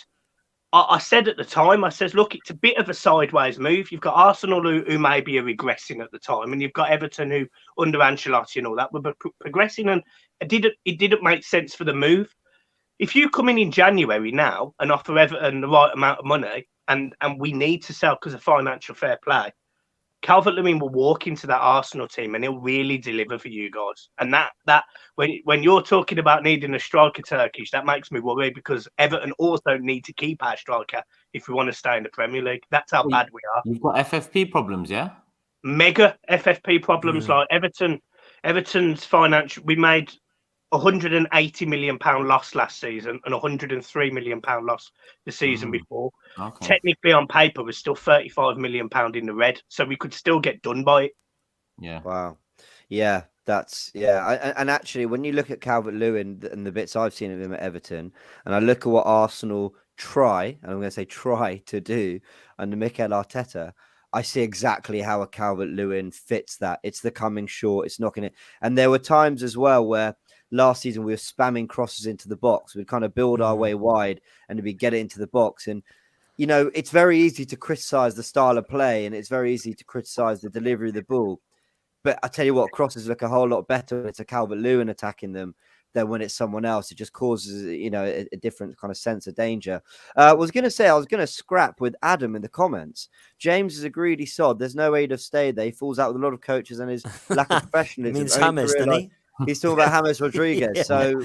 I said at the time, I says, look, it's a bit of a sideways move. You've got Arsenal who maybe are regressing at the time, and you've got Everton who, under Ancelotti and all that, were progressing, and it didn't make sense for the move. If you come in January now and offer Everton the right amount of money, and we need to sell because of financial fair play, Calvert-Lewin will walk into that Arsenal team and he'll really deliver for you guys. And that when you're talking about needing a striker, Turkish, that makes me worry because Everton also need to keep our striker if we want to stay in the Premier League. That's how bad we are. You've got FFP problems, yeah? Mega FFP problems like Everton's financial. We made £180 million loss last season and £103 million loss the season before. Okay. Technically, on paper, we're still £35 million in the red, so we could still get done by it. Yeah. Wow. Yeah, and actually, when you look at Calvert-Lewin and the bits I've seen of him at Everton, and I look at what Arsenal try to do under Mikel Arteta, I see exactly how a Calvert-Lewin fits that. It's the coming short, it's knocking it. And there were times as well where last season we were spamming crosses into the box. We'd kind of build our way wide and we'd get it into the box. And, you know, it's very easy to criticize the style of play and it's very easy to criticize the delivery of the ball. But I tell you what, crosses look a whole lot better when it's a Calvert-Lewin attacking them than when it's someone else. It just causes, you know, a different kind of sense of danger. I was going to scrap with Adam in the comments. James is a greedy sod. There's no way to stay there. He falls out with a lot of coaches and his lack of professionalism. He means James, doesn't he? He's talking about James Rodriguez. Yeah. So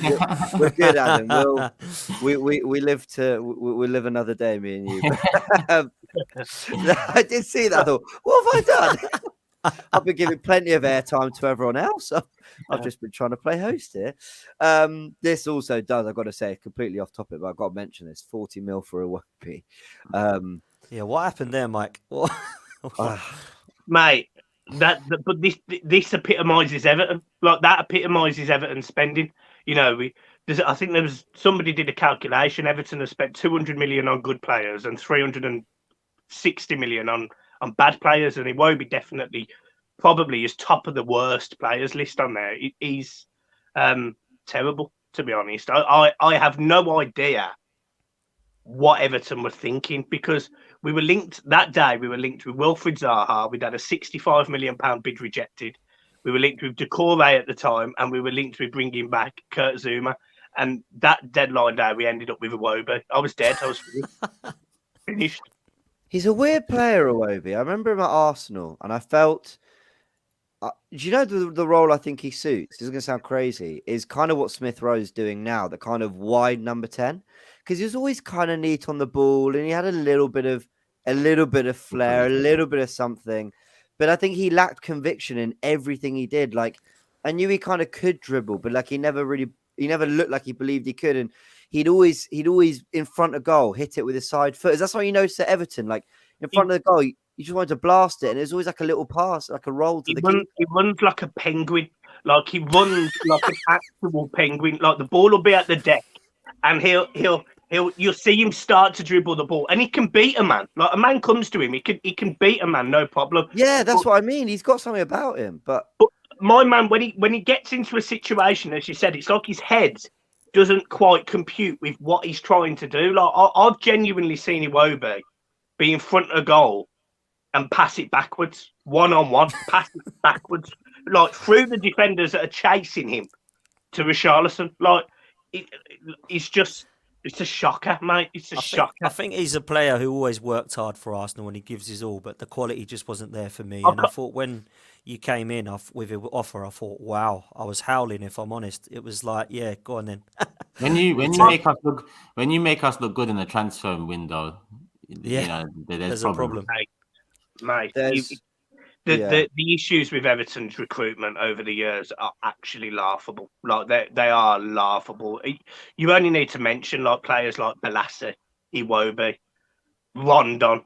we're good, Adam. We live another day, me and you. I did see that. I thought, what have I done? I've been giving plenty of airtime to everyone else. I've just been trying to play host here. This also does, I've got to say, completely off topic, but I've got to mention this: 40 mil for a Whoopi. Yeah, what happened there, Mike? Mate, but this epitomises Everton. Like that epitomises Everton spending. You know, I think there was somebody did a calculation. Everton has spent 200 million on good players and 360 million on bad players, and Iwobi definitely probably is top of the worst players list on there. He's terrible, to be honest. I have no idea what Everton were thinking because we were linked that day. We were linked with Wilfried Zaha. We'd had a £65 million bid rejected. We were linked with Decore at the time, and we were linked with bringing back Kurt Zuma. And that deadline day, we ended up with Iwobi. I was dead. I was finished. He's a weird player, Iwobi. I remember him at Arsenal, and I felt. Do you know the role I think he suits? This is going to sound crazy. Is kind of what Smith Rowe's doing now, the kind of wide number 10, because he was always kind of neat on the ball, and he had a little bit of flair, a little bit of something, but I think he lacked conviction in everything he did. Like I knew he kind of could dribble, but like he never looked like he believed he could, and he'd always in front of goal hit it with his side foot. That's what you noticed at Everton, like in front of the goal. You just wanted to blast it, and there's always like a little pass, like a roll to the keeper. He runs like a penguin. Like he runs like an actual penguin. Like the ball will be at the deck, and you'll see him start to dribble the ball, and he can beat a man. Like a man comes to him, he can beat a man, no problem. Yeah, that's what I mean. He's got something about him. But my man, when he gets into a situation, as you said, it's like his head doesn't quite compute with what he's trying to do. Like I've genuinely seen Iwobi be in front of goal and pass it backwards, one-on-one, pass it backwards, like through the defenders that are chasing him to Richarlison. Like, it's a shocker, mate. It's a shocker. I think he's a player who always worked hard for Arsenal and he gives his all, but the quality just wasn't there for me. And I thought when you came in with an offer, I thought, wow, I was howling, if I'm honest. It was like, yeah, go on then. when you make us look good in the transfer window, yeah, you know, there's a problem. Mate, the issues with Everton's recruitment over the years are actually laughable. Like they are laughable. You only need to mention like players like Balassi, Iwobi, Rondon,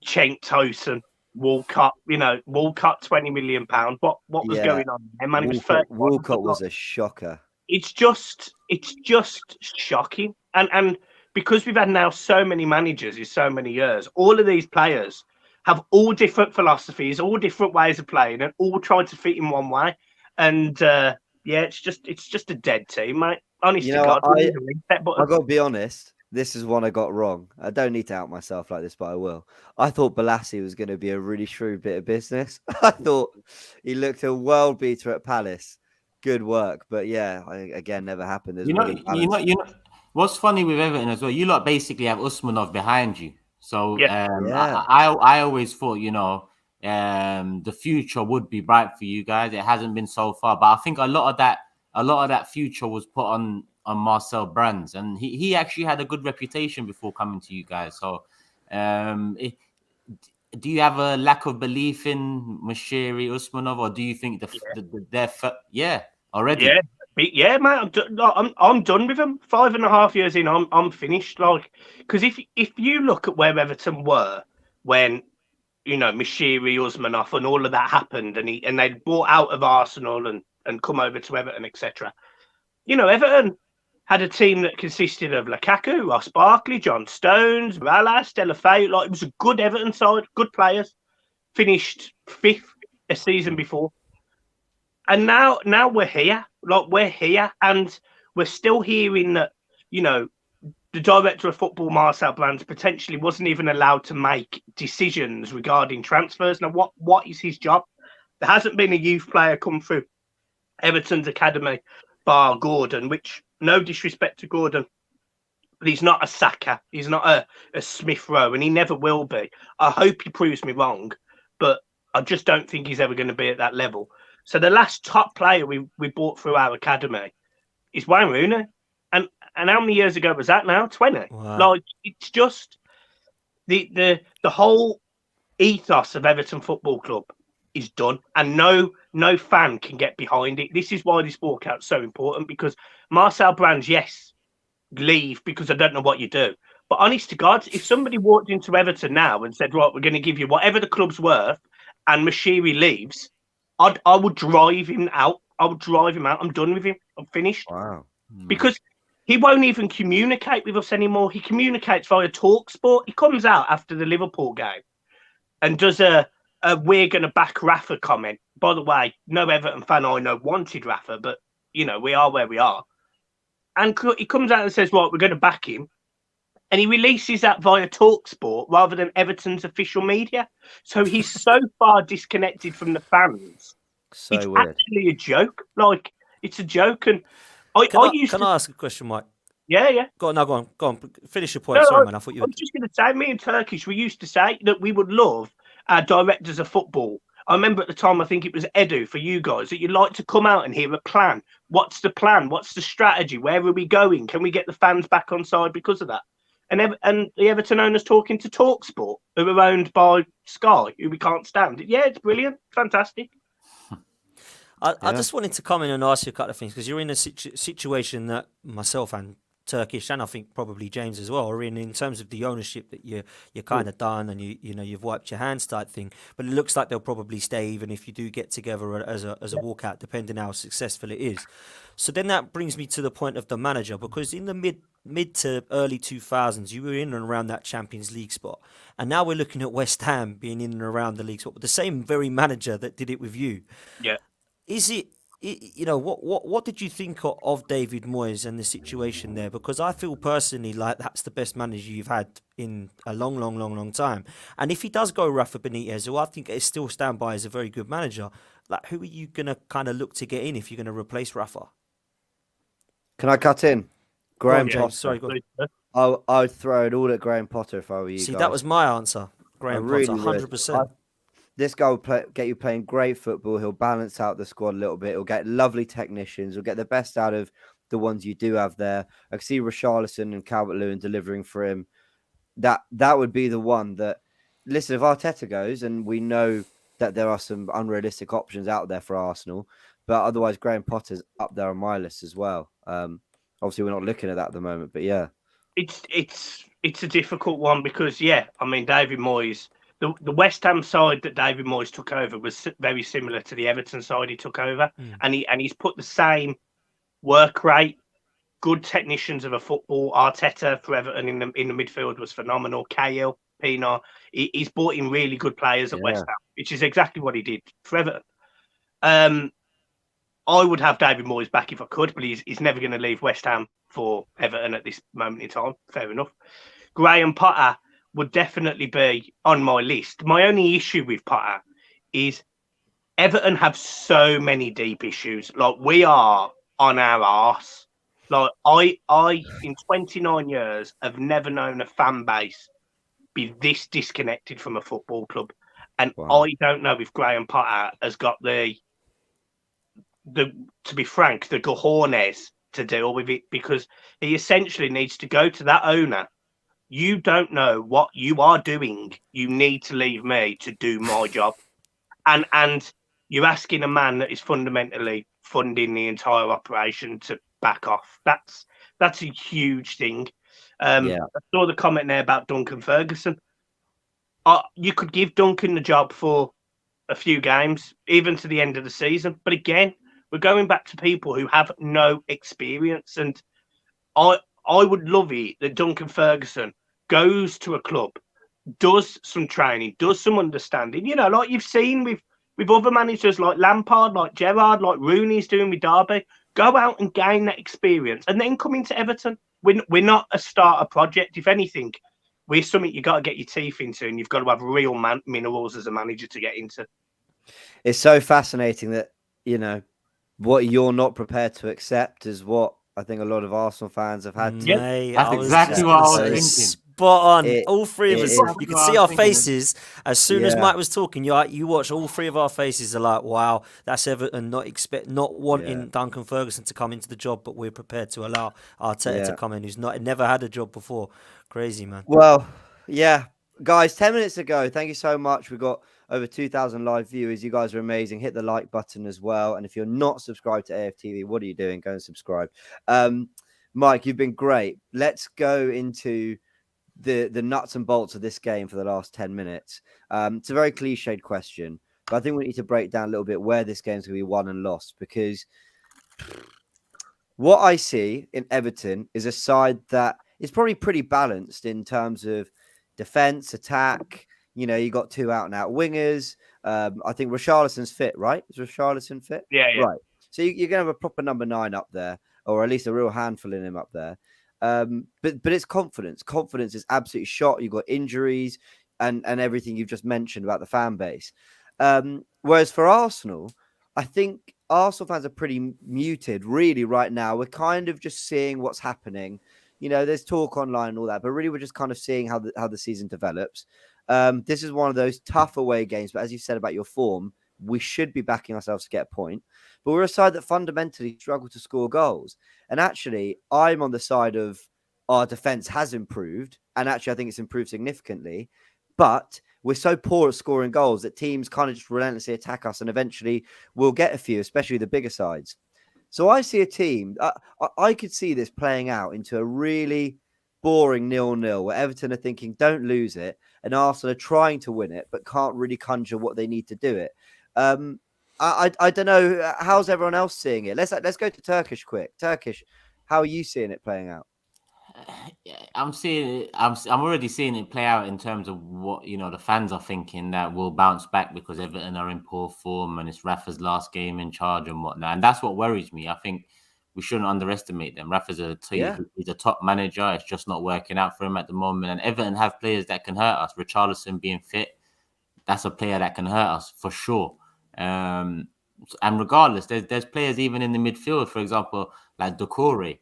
Cenk Tosun, Walcott. You know, Walcott, £20 million. What was going on there, man? Walcott was a shocker. It's just shocking, and because we've had now so many managers in so many years, all of these players have all different philosophies, all different ways of playing, and all trying to fit in one way. And it's just a dead team, mate. Honest to God, I've got to be honest. this is one I got wrong. I don't need to out myself like this, but I will. I thought Balassi was going to be a really shrewd bit of business. I thought he looked a world beater at Palace. Good work, but yeah, again, never happened. There's William Balance. What's funny with Everton as well, you lot basically have Usmanov behind you. So Yeah. Yeah. I always thought, the future would be bright for you guys. It hasn't been so far, but I think a lot of that future was put on Marcel Brands, and he actually had a good reputation before coming to you guys. So, do you have a lack of belief in Mashiri, Usmanov, or do you think they're already? Yeah, mate. I'm done with them. 5.5 years in, I'm finished. Like, because if you look at where Everton were when Mashiri, Usmanov, and all of that happened, and they bought out of Arsenal and come over to Everton, etc. Everton had a team that consisted of Lukaku, Ross Barkley, John Stones, Ralas, Delafeu. Like, it was a good Everton side, good players. Finished 5th a season before. And now we're here. Like, we're here, and we're still hearing that, the director of football, Marcel Brands, potentially wasn't even allowed to make decisions regarding transfers. Now, what is his job? There hasn't been a youth player come through Everton's academy, bar Gordon, which, no disrespect to Gordon, but he's not a Saka. He's not a Smith Rowe, and he never will be. I hope he proves me wrong, but I just don't think he's ever going to be at that level. So the last top player we bought through our academy is Wayne Rooney. And how many years ago was that now? 20. Wow. Like, it's just the whole ethos of Everton Football Club is done, and no fan can get behind it. This is why this walkout's so important, because Marcel Brands, yes, leave because I don't know what you do. But honest to God, if somebody walked into Everton now and said, right, we're going to give you whatever the club's worth, and Mashiri leaves, I would drive him out. I'm done with him. I'm finished. Wow. Because he won't even communicate with us anymore. He communicates via TalkSport. He comes out after the Liverpool game and does a we're going to back Rafa comment. By the way, no Everton fan I know wanted Rafa, but, we are where we are. And he comes out and says, right, we're going to back him. And he releases that via TalkSport rather than Everton's official media. So he's so far disconnected from the fans. So it's weird. actually a joke. Like, it's a joke. And Can I ask a question, Mike? Yeah. Go on. Finish your point. Sorry, man. I thought you I were... was just going to say, me in Turkish, we used to say that we would love our directors of football. I remember at the time, I think it was Edu for you guys, that you'd like to come out and hear a plan. What's the plan? What's the strategy? Where are we going? Can we get the fans back on side because of that? And the Everton owners talking to TalkSport, who are owned by Sky, who we can't stand. Yeah, it's brilliant. Fantastic. I just wanted to come in and ask you a couple of things, because you're in a situation that myself and Turkish, and I think probably James as well, are in terms of the ownership that you're kind of done, and you've wiped your hands type thing. But it looks like they'll probably stay even if you do get together as a walkout, depending how successful it is. So then that brings me to the point of the manager, because in the mid to early 2000s, you were in and around that Champions League spot, and now we're looking at West Ham being in and around the league spot with the same very manager that did it with you. Yeah. Is it, what did you think of David Moyes and the situation there? Because I feel personally like that's the best manager you've had in a long time. And if he does go Rafa Benitez, who I think is still stand by as a very good manager, like, who are you going to kind of look to get in if you're going to replace Rafa? Can I cut in? Graham Potter. Sorry, go on. I would throw it all at Graham Potter if I were you. See, guys. that was my answer. Graham Potter, 100%. This guy will get you playing great football. He'll balance out the squad a little bit. He'll get lovely technicians. He'll get the best out of the ones you do have there. I can see Richarlison and Calvert-Lewin delivering for him. That would be the one that, listen, if Arteta goes, and we know that there are some unrealistic options out there for Arsenal, but otherwise Graham Potter's up there on my list as well. Obviously, we're not looking at that at the moment, but yeah. It's a difficult one because, David Moyes, the West Ham side that David Moyes took over was very similar to the Everton side he took over, and he's put the same work rate, good technicians of a football. Arteta for Everton in the midfield was phenomenal. Cahill, Pienaar, he's brought in really good players at West Ham, which is exactly what he did for Everton. I would have David Moyes back if I could, but he's never going to leave West Ham for Everton at this moment in time. Fair enough. Graham Potter would definitely be on my list. My only issue with Potter is Everton have so many deep issues. Like, we are on our arse. Like, I in 29 years have never known a fan base be this disconnected from a football club. And Wow. I don't know if Graham Potter has got the to be frank, the cojones to deal with it, because he essentially needs to go to that owner. You don't know what you are doing. You need to leave me to do my job. And you're asking a man that is fundamentally funding the entire operation to back off. That's a huge thing. Yeah. I saw the comment there about Duncan Ferguson. You could give Duncan the job for a few games, even to the end of the season. But again, we're going back to people who have no experience. And I would love it that Duncan Ferguson goes to a club, does some training, does some understanding. You know, like you've seen with other managers like Lampard, like Gerrard, like Rooney's doing with Derby. Go out and gain that experience and then come into Everton. We're not a starter project. If anything, we're something you got to get your teeth into, and you've got to have real minerals as a manager to get into. It's so fascinating that, you know, what you're not prepared to accept is what I think a lot of Arsenal fans have had to. Mate, That's I was exactly just what I gonna was say, thinking. spot on. It- All three of it us. is- You could That's see what I our was thinking. faces as soon as Yeah. Mike was talking. You watch all three of our faces are like, wow, that's Everton not wanting Yeah. Duncan Ferguson to come into the job, but we're prepared to allow Arteta Yeah. to come in, who's never had a job before. Crazy, man. Well, yeah, guys, 10 minutes ago, thank you so much. We've got over 2,000 live viewers. You guys are amazing. Hit the like button as well. And if you're not subscribed to AFTV, what are you doing? Go and subscribe. Mike, you've been great. Let's go into the nuts and bolts of this game for the last 10 minutes. It's a very cliched question, but I think we need to break down a little bit where this game's going to be won and lost, because what I see in Everton is a side that is probably pretty balanced in terms of defense, attack. You know, you got two out and out wingers. I think Richarlison's fit, right? Is Richarlison fit? Yeah. Right. So you're going to have a proper number 9 up there, or at least a real handful in him up there. But it's confidence. Confidence is absolutely shot. You've got injuries and everything you've just mentioned about the fan base. Whereas for Arsenal, I think Arsenal fans are pretty muted, really, right now. We're kind of just seeing what's happening. You know, there's talk online and all that, but really we're just kind of seeing how the season develops. This is one of those tough away games, but as you said about your form, we should be backing ourselves to get a point. But we're a side that fundamentally struggle to score goals. And actually, I'm on the side of our defense has improved. And actually, I think it's improved significantly. But we're so poor at scoring goals that teams kind of just relentlessly attack us, and eventually we'll get a few, especially the bigger sides. So I see a team, I could see this playing out into a really boring 0-0 where Everton are thinking, don't lose it. And Arsenal are trying to win it, but can't really conjure what they need to do it. I don't know. How's everyone else seeing it? Let's go to Turkish quick. Turkish, how are you seeing it playing out? I'm seeing it. I'm already seeing it play out in terms of what the fans are thinking, that we'll bounce back because Everton are in poor form and it's Rafa's last game in charge and whatnot. And that's what worries me. I think we shouldn't underestimate them. Rafa's he's a top manager. It's just not working out for him at the moment. And Everton have players that can hurt us. Richarlison being fit, that's a player that can hurt us for sure. And regardless, there's players even in the midfield, for example, like Doucouré.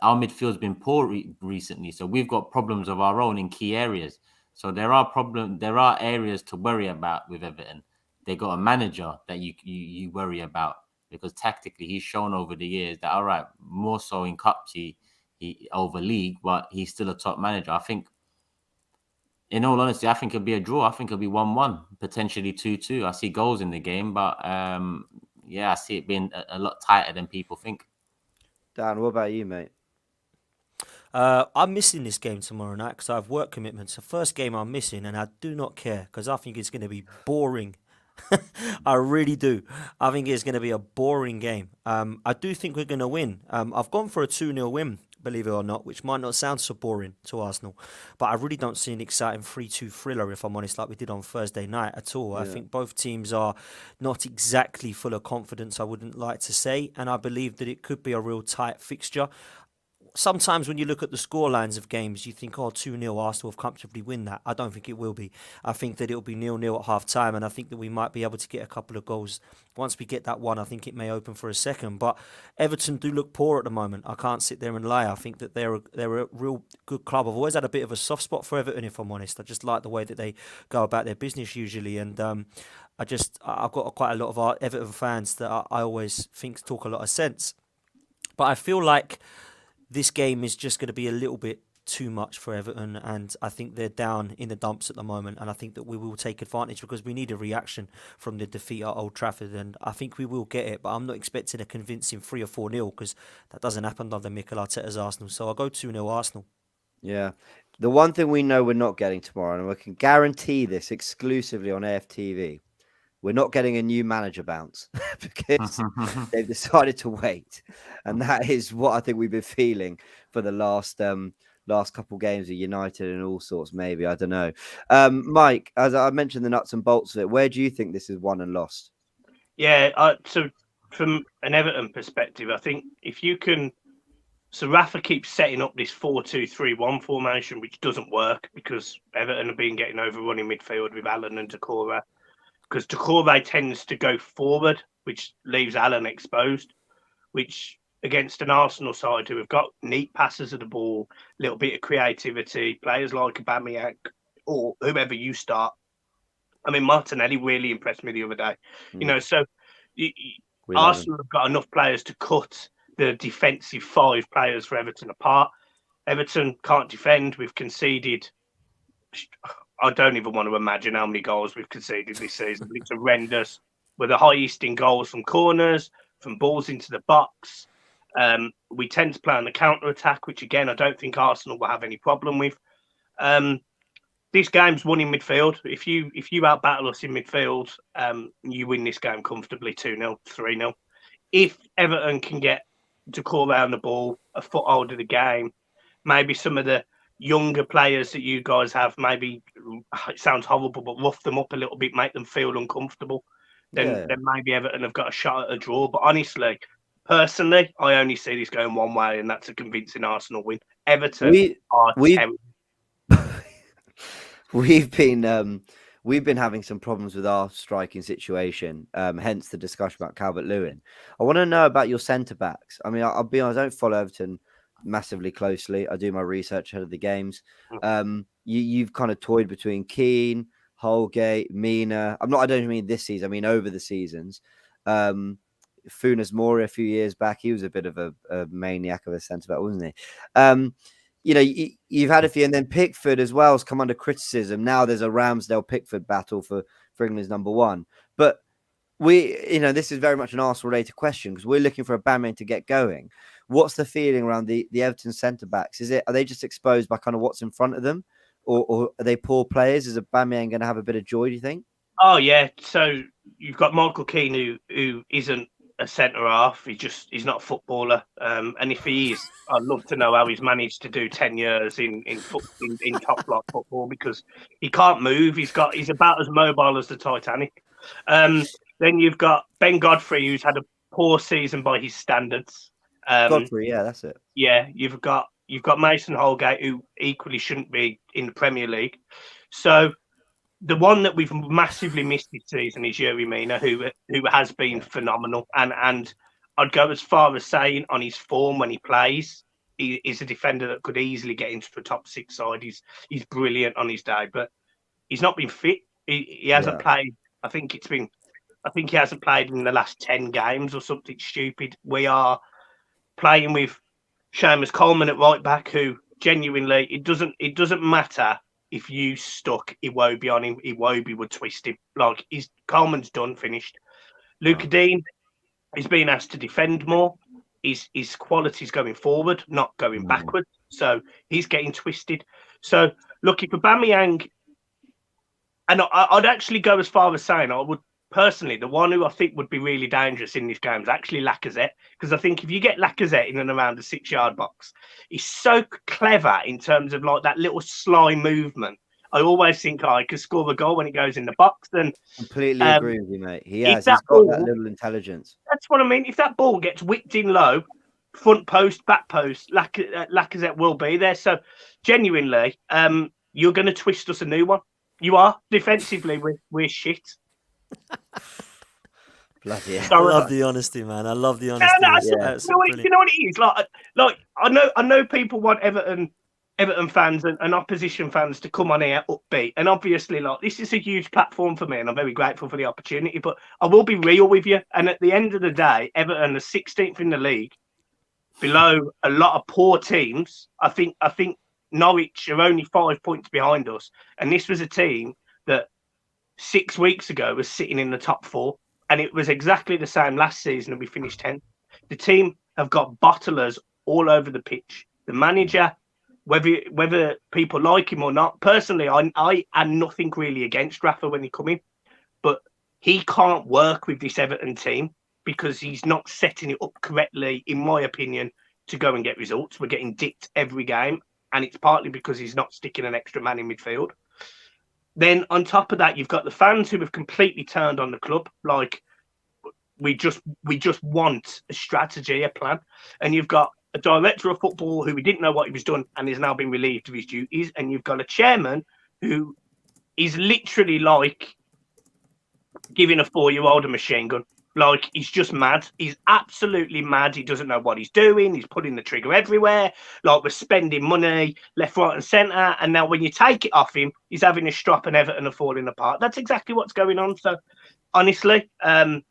Our midfield's been poor recently, so we've got problems of our own in key areas. So there are areas to worry about with Everton. They got a manager that you worry about, because tactically he's shown over the years that, all right, more so in cups he over league, but he's still a top manager. I think, in all honesty, I think it'll be a draw. I think it'll be 1-1, potentially 2-2. I see goals in the game, but I see it being a lot tighter than people think. Dan, what about you, mate? I'm missing this game tomorrow night because I have work commitments. The first game I'm missing, and I do not care because I think it's going to be boring. I really do. I think it's going to be a boring game. I do think we're going to win. I've gone for a 2-0 win believe it or not, which might not sound so boring to Arsenal, but I really don't see an exciting 3-2 thriller, if I'm honest, like we did on Thursday night at all. I think both teams are not exactly full of confidence, I wouldn't like to say, and I believe that it could be a real tight fixture. Sometimes when you look at the scorelines of games, you think, 2-0, Arsenal have comfortably win that. I don't think it will be. I think that it'll be 0-0 at half time, and I think that we might be able to get a couple of goals. Once we get that one, I think it may open for a second. But Everton do look poor at the moment. I can't sit there and lie. I think that they're a real good club. I've always had a bit of a soft spot for Everton, if I'm honest. I just like the way that they go about their business usually, and I've got quite a lot of our Everton fans that I always think talk a lot of sense. But I feel like this game is just going to be a little bit too much for Everton, and I think they're down in the dumps at the moment, and I think that we will take advantage because we need a reaction from the defeat at Old Trafford, and I think we will get it, but I'm not expecting a convincing 3 or 4-0 because that doesn't happen under Mikel Arteta's Arsenal, so I'll go 2-0 Arsenal. Yeah. The one thing we know we're not getting tomorrow, and we can guarantee this exclusively on AFTV, we're not getting a new manager bounce because they've decided to wait. And that is what I think we've been feeling for the last couple of games of United and all sorts, maybe. I don't know. Mike, as I mentioned the nuts and bolts of it, where do you think this is won and lost? Yeah, so from an Everton perspective, I think if you can... So Rafa keeps setting up this 4-2-3-1 formation, which doesn't work because Everton have been getting overrun in midfield with Allen and Decore. Because Decore tends to go forward, which leaves Allen exposed, which against an Arsenal side who have got neat passes of the ball, a little bit of creativity, players like Aubameyang or whoever you start. I mean, Martinelli really impressed me the other day. So Arsenal have got enough players to cut the defensive 5 players for Everton apart. Everton can't defend. We've conceded... I don't even want to imagine how many goals we've conceded this season. It's horrendous. We're the highest in goals from corners, from balls into the box. We tend to play on the counter-attack, which, again, I don't think Arsenal will have any problem with. This game's won in midfield. If you out-battle us in midfield, you win this game comfortably 2-0, 3-0. If Everton can get to call around the ball, a foothold of the game, maybe some of the younger players that you guys have, maybe, it sounds horrible, but rough them up a little bit, make them feel uncomfortable, then maybe Everton have got a shot at a draw. But honestly, personally, I only see this going one way, and that's a convincing Arsenal win. Everton are terrible. We've been having some problems with our striking situation, hence the discussion about Calvert-Lewin. I want to know about your centre-backs. I mean, I'll be honest, I don't follow Everton massively closely. I do my research ahead of the games. You've kind of toyed between Keane, Holgate, Mina. I don't mean this season. I mean over the seasons. Funes Mori a few years back, he was a bit of a maniac of a centre back, wasn't he? You've had a few, and then Pickford as well has come under criticism. Now there's a Ramsdale-Pickford battle for England's number 1. But this is very much an Arsenal-related question because we're looking for Aubameyang to get going. What's the feeling around the Everton centre-backs? Are they just exposed by kind of what's in front of them? Or are they poor players? Is Aubameyang going to have a bit of joy, do you think? Oh, yeah. So you've got Michael Keane who isn't a centre-half. He's not a footballer. And if he is, I'd love to know how he's managed to do 10 years in top-flight football because he can't move. He's about as mobile as the Titanic. Then you've got Ben Godfrey, who's had a poor season by his standards. Godfrey, yeah, that's it. Yeah, you've got Mason Holgate, who equally shouldn't be in the Premier League. So the one that we've massively missed this season is Yerry Mina, who has been phenomenal. And I'd go as far as saying on his form when he plays, he's a defender that could easily get into a top 6 side. He's brilliant on his day, but he's not been fit. He hasn't played. I think he hasn't played in the last 10 games or something stupid. We are playing with Seamus Coleman at right back, who genuinely it doesn't matter if you stuck Iwobi on him. Iwobi would twist him. Like Coleman's done, finished. Luca Dean is being asked to defend more. His quality's going forward, not going backwards. So he's getting twisted. So look, if Aubameyang, and I'd actually go as far as saying I would personally, the one who I think would be really dangerous in this game is actually Lacazette, because I think if you get Lacazette in and around the 6-yard box, he's so clever in terms of like that little sly movement. I always think I could score a goal when it goes in the box. And Completely agree with you, mate. He's that got that ball- little intelligence. that's what I mean. If that ball gets whipped in low, front post, back post, Lacazette will be there. So genuinely, you're going to twist us a new one. You are. Defensively, we're shit. Bloody hell. I Sorry. love the honesty, man. I love the honesty. No, That's you know what it is? Like I know people want Everton fans and opposition fans to come on here upbeat, and obviously, like, this is a huge platform for me, and I'm very grateful for the opportunity. But I will be real with you, and at the end of the day, Everton are 16th in the league, below a lot of poor teams. I think Norwich are only 5 points behind us, and this was a team that 6 weeks ago was sitting in the top 4. And it was exactly the same last season, and we finished 10th. The team have got bottlers all over the pitch. The manager, whether people like him or not, personally, I had nothing really against Rafa when he come in, but he can't work with this Everton team because he's not setting it up correctly, in my opinion, to go and get results. We're getting dicked every game, and it's partly because he's not sticking an extra man in midfield. Then on top of that, you've got the fans who have completely turned on the club. Like, we just want a strategy, a plan. And you've got a director of football who we didn't know what he was doing and has now been relieved of his duties. And you've got a chairman who is literally like giving a 4-year-old a machine gun. Like, he's just mad. He's absolutely mad. He doesn't know what he's doing. He's putting the trigger everywhere. Like, we're spending money left, right, and centre. And now when you take it off him, he's having a strop and Everton are falling apart. That's exactly what's going on. So, honestly, from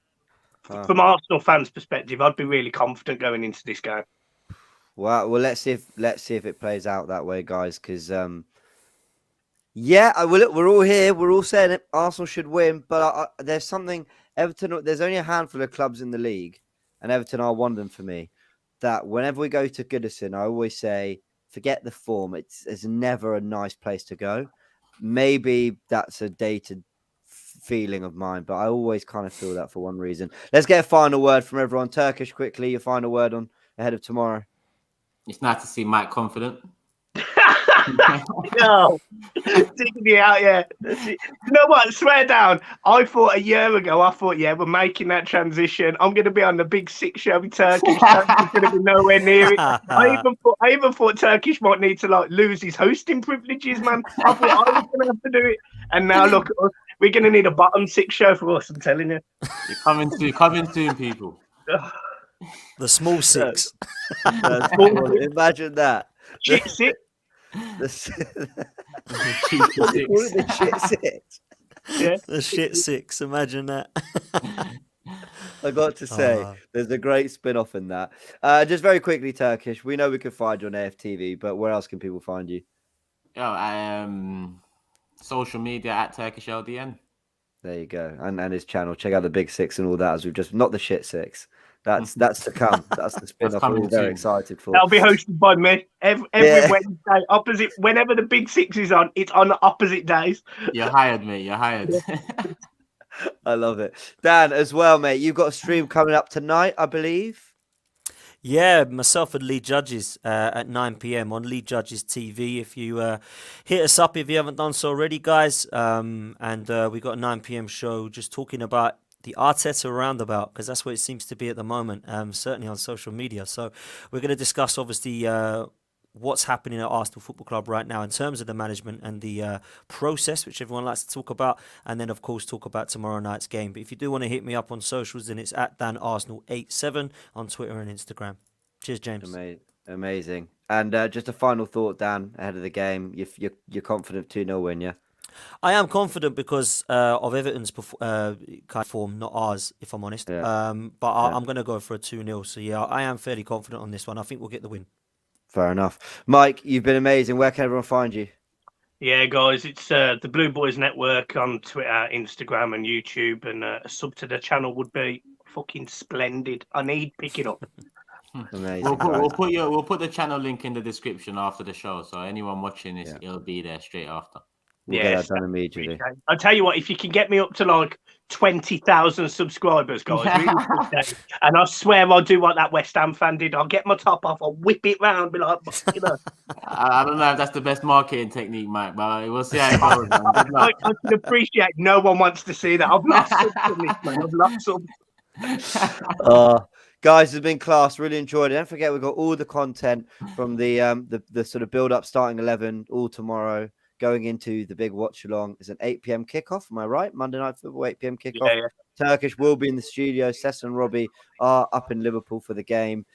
Arsenal fans' perspective, I'd be really confident going into this game. Well, let's see if it plays out that way, guys. Because we're all here. We're all saying it. Arsenal should win, but there's something. Everton, there's only a handful of clubs in the league, and Everton are one of them for me, that whenever we go to Goodison, I always say, forget the form. It's never a nice place to go. Maybe that's a dated feeling of mine, but I always kind of feel that for one reason. Let's get a final word from everyone. Turkish, quickly, your final word on ahead of tomorrow. It's nice to see Mike confident. No, digging me out, yeah. You know what? Swear down. I thought a year ago, we're making that transition. I'm going to be on the Big Six show with Turkish. Turkish going to be nowhere near it. I even thought Turkish might need to like lose his hosting privileges, man. I thought I was going to have to do it, and now look at us. We're going to need a bottom 6 show for us. I'm telling you. You're coming soon, people. The small 6. Imagine that. Shit 6. The shit 6. Yeah. The shit 6. Imagine that. I got to say, there's a great spin-off in that. Just very quickly, Turkish. We know we can find you on AFTV, but where else can people find you? Social media at Turkish LDN. There you go, and his channel. Check out the Big Six and all that. As we've just not the shit 6. That's to come. That's the spin-off. We're all very excited for. That'll be hosted by me every Wednesday. Opposite, whenever the Big Six is on, it's on the opposite days. You're hired, mate. You're hired. I love it, Dan. As well, mate. You've got a stream coming up tonight, I believe. Yeah, myself and Lee Judges at 9 p.m. on Lee Judges TV. If you hit us up if you haven't done so already, guys. And we got a 9 p.m. show just talking about the Arteta roundabout, because that's what it seems to be at the moment, certainly on social media. So we're going to discuss, obviously, what's happening at Arsenal Football Club right now in terms of the management and the process, which everyone likes to talk about, and then, of course, talk about tomorrow night's game. But if you do want to hit me up on socials, then it's at DanArsenal87 on Twitter and Instagram. Cheers, James. Amazing. And just a final thought, Dan, ahead of the game. You're confident 2-0 win, yeah? I am confident because of Everton's kind of form, not ours, if I'm honest. Yeah. I'm going to go for a 2-0. So, yeah, I am fairly confident on this one. I think we'll get the win. Fair enough. Mike, you've been amazing. Where can everyone find you? Yeah, guys, it's the Blue Boys Network on Twitter, Instagram, and YouTube. And a sub to the channel would be fucking splendid. I need picking up. Amazing. We'll put the channel link in the description after the show. So anyone watching this, it'll be there straight after. We'll get that done immediately. I'll tell you what, if you can get me up to like 20,000 subscribers, guys, really appreciate it. And I swear I'll do what that West Ham fan did. I'll get my top off, I'll whip it round, be like, you know. I don't know if that's the best marketing technique, Mike, but we'll see how it goes. Man. Good luck. I can appreciate no one wants to see that. I've lost some from this, man. I've lost some. Guys, it's been class. Really enjoyed it. Don't forget, we've got all the content from the sort of build up starting 11 all tomorrow, going into the big watch along. It's an 8 p.m. kickoff. Am I right? Monday Night Football, 8 p.m. kickoff. Yeah. Turkish will be in the studio. Sess and Robbie are up in Liverpool for the game.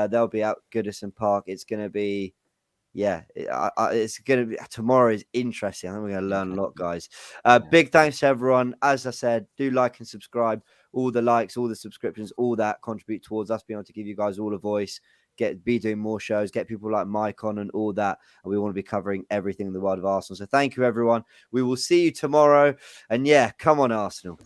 They'll be out Goodison Park. It's going to be, it's going to be, tomorrow is interesting. I think we're going to learn a lot, guys. Big thanks to everyone. As I said, do like and subscribe. All the likes, all the subscriptions, all that contribute towards us being able to give you guys all a voice, be doing more shows, get people like Mike on and all that. And we want to be covering everything in the world of Arsenal. So thank you, everyone. We will see you tomorrow. And yeah, come on, Arsenal.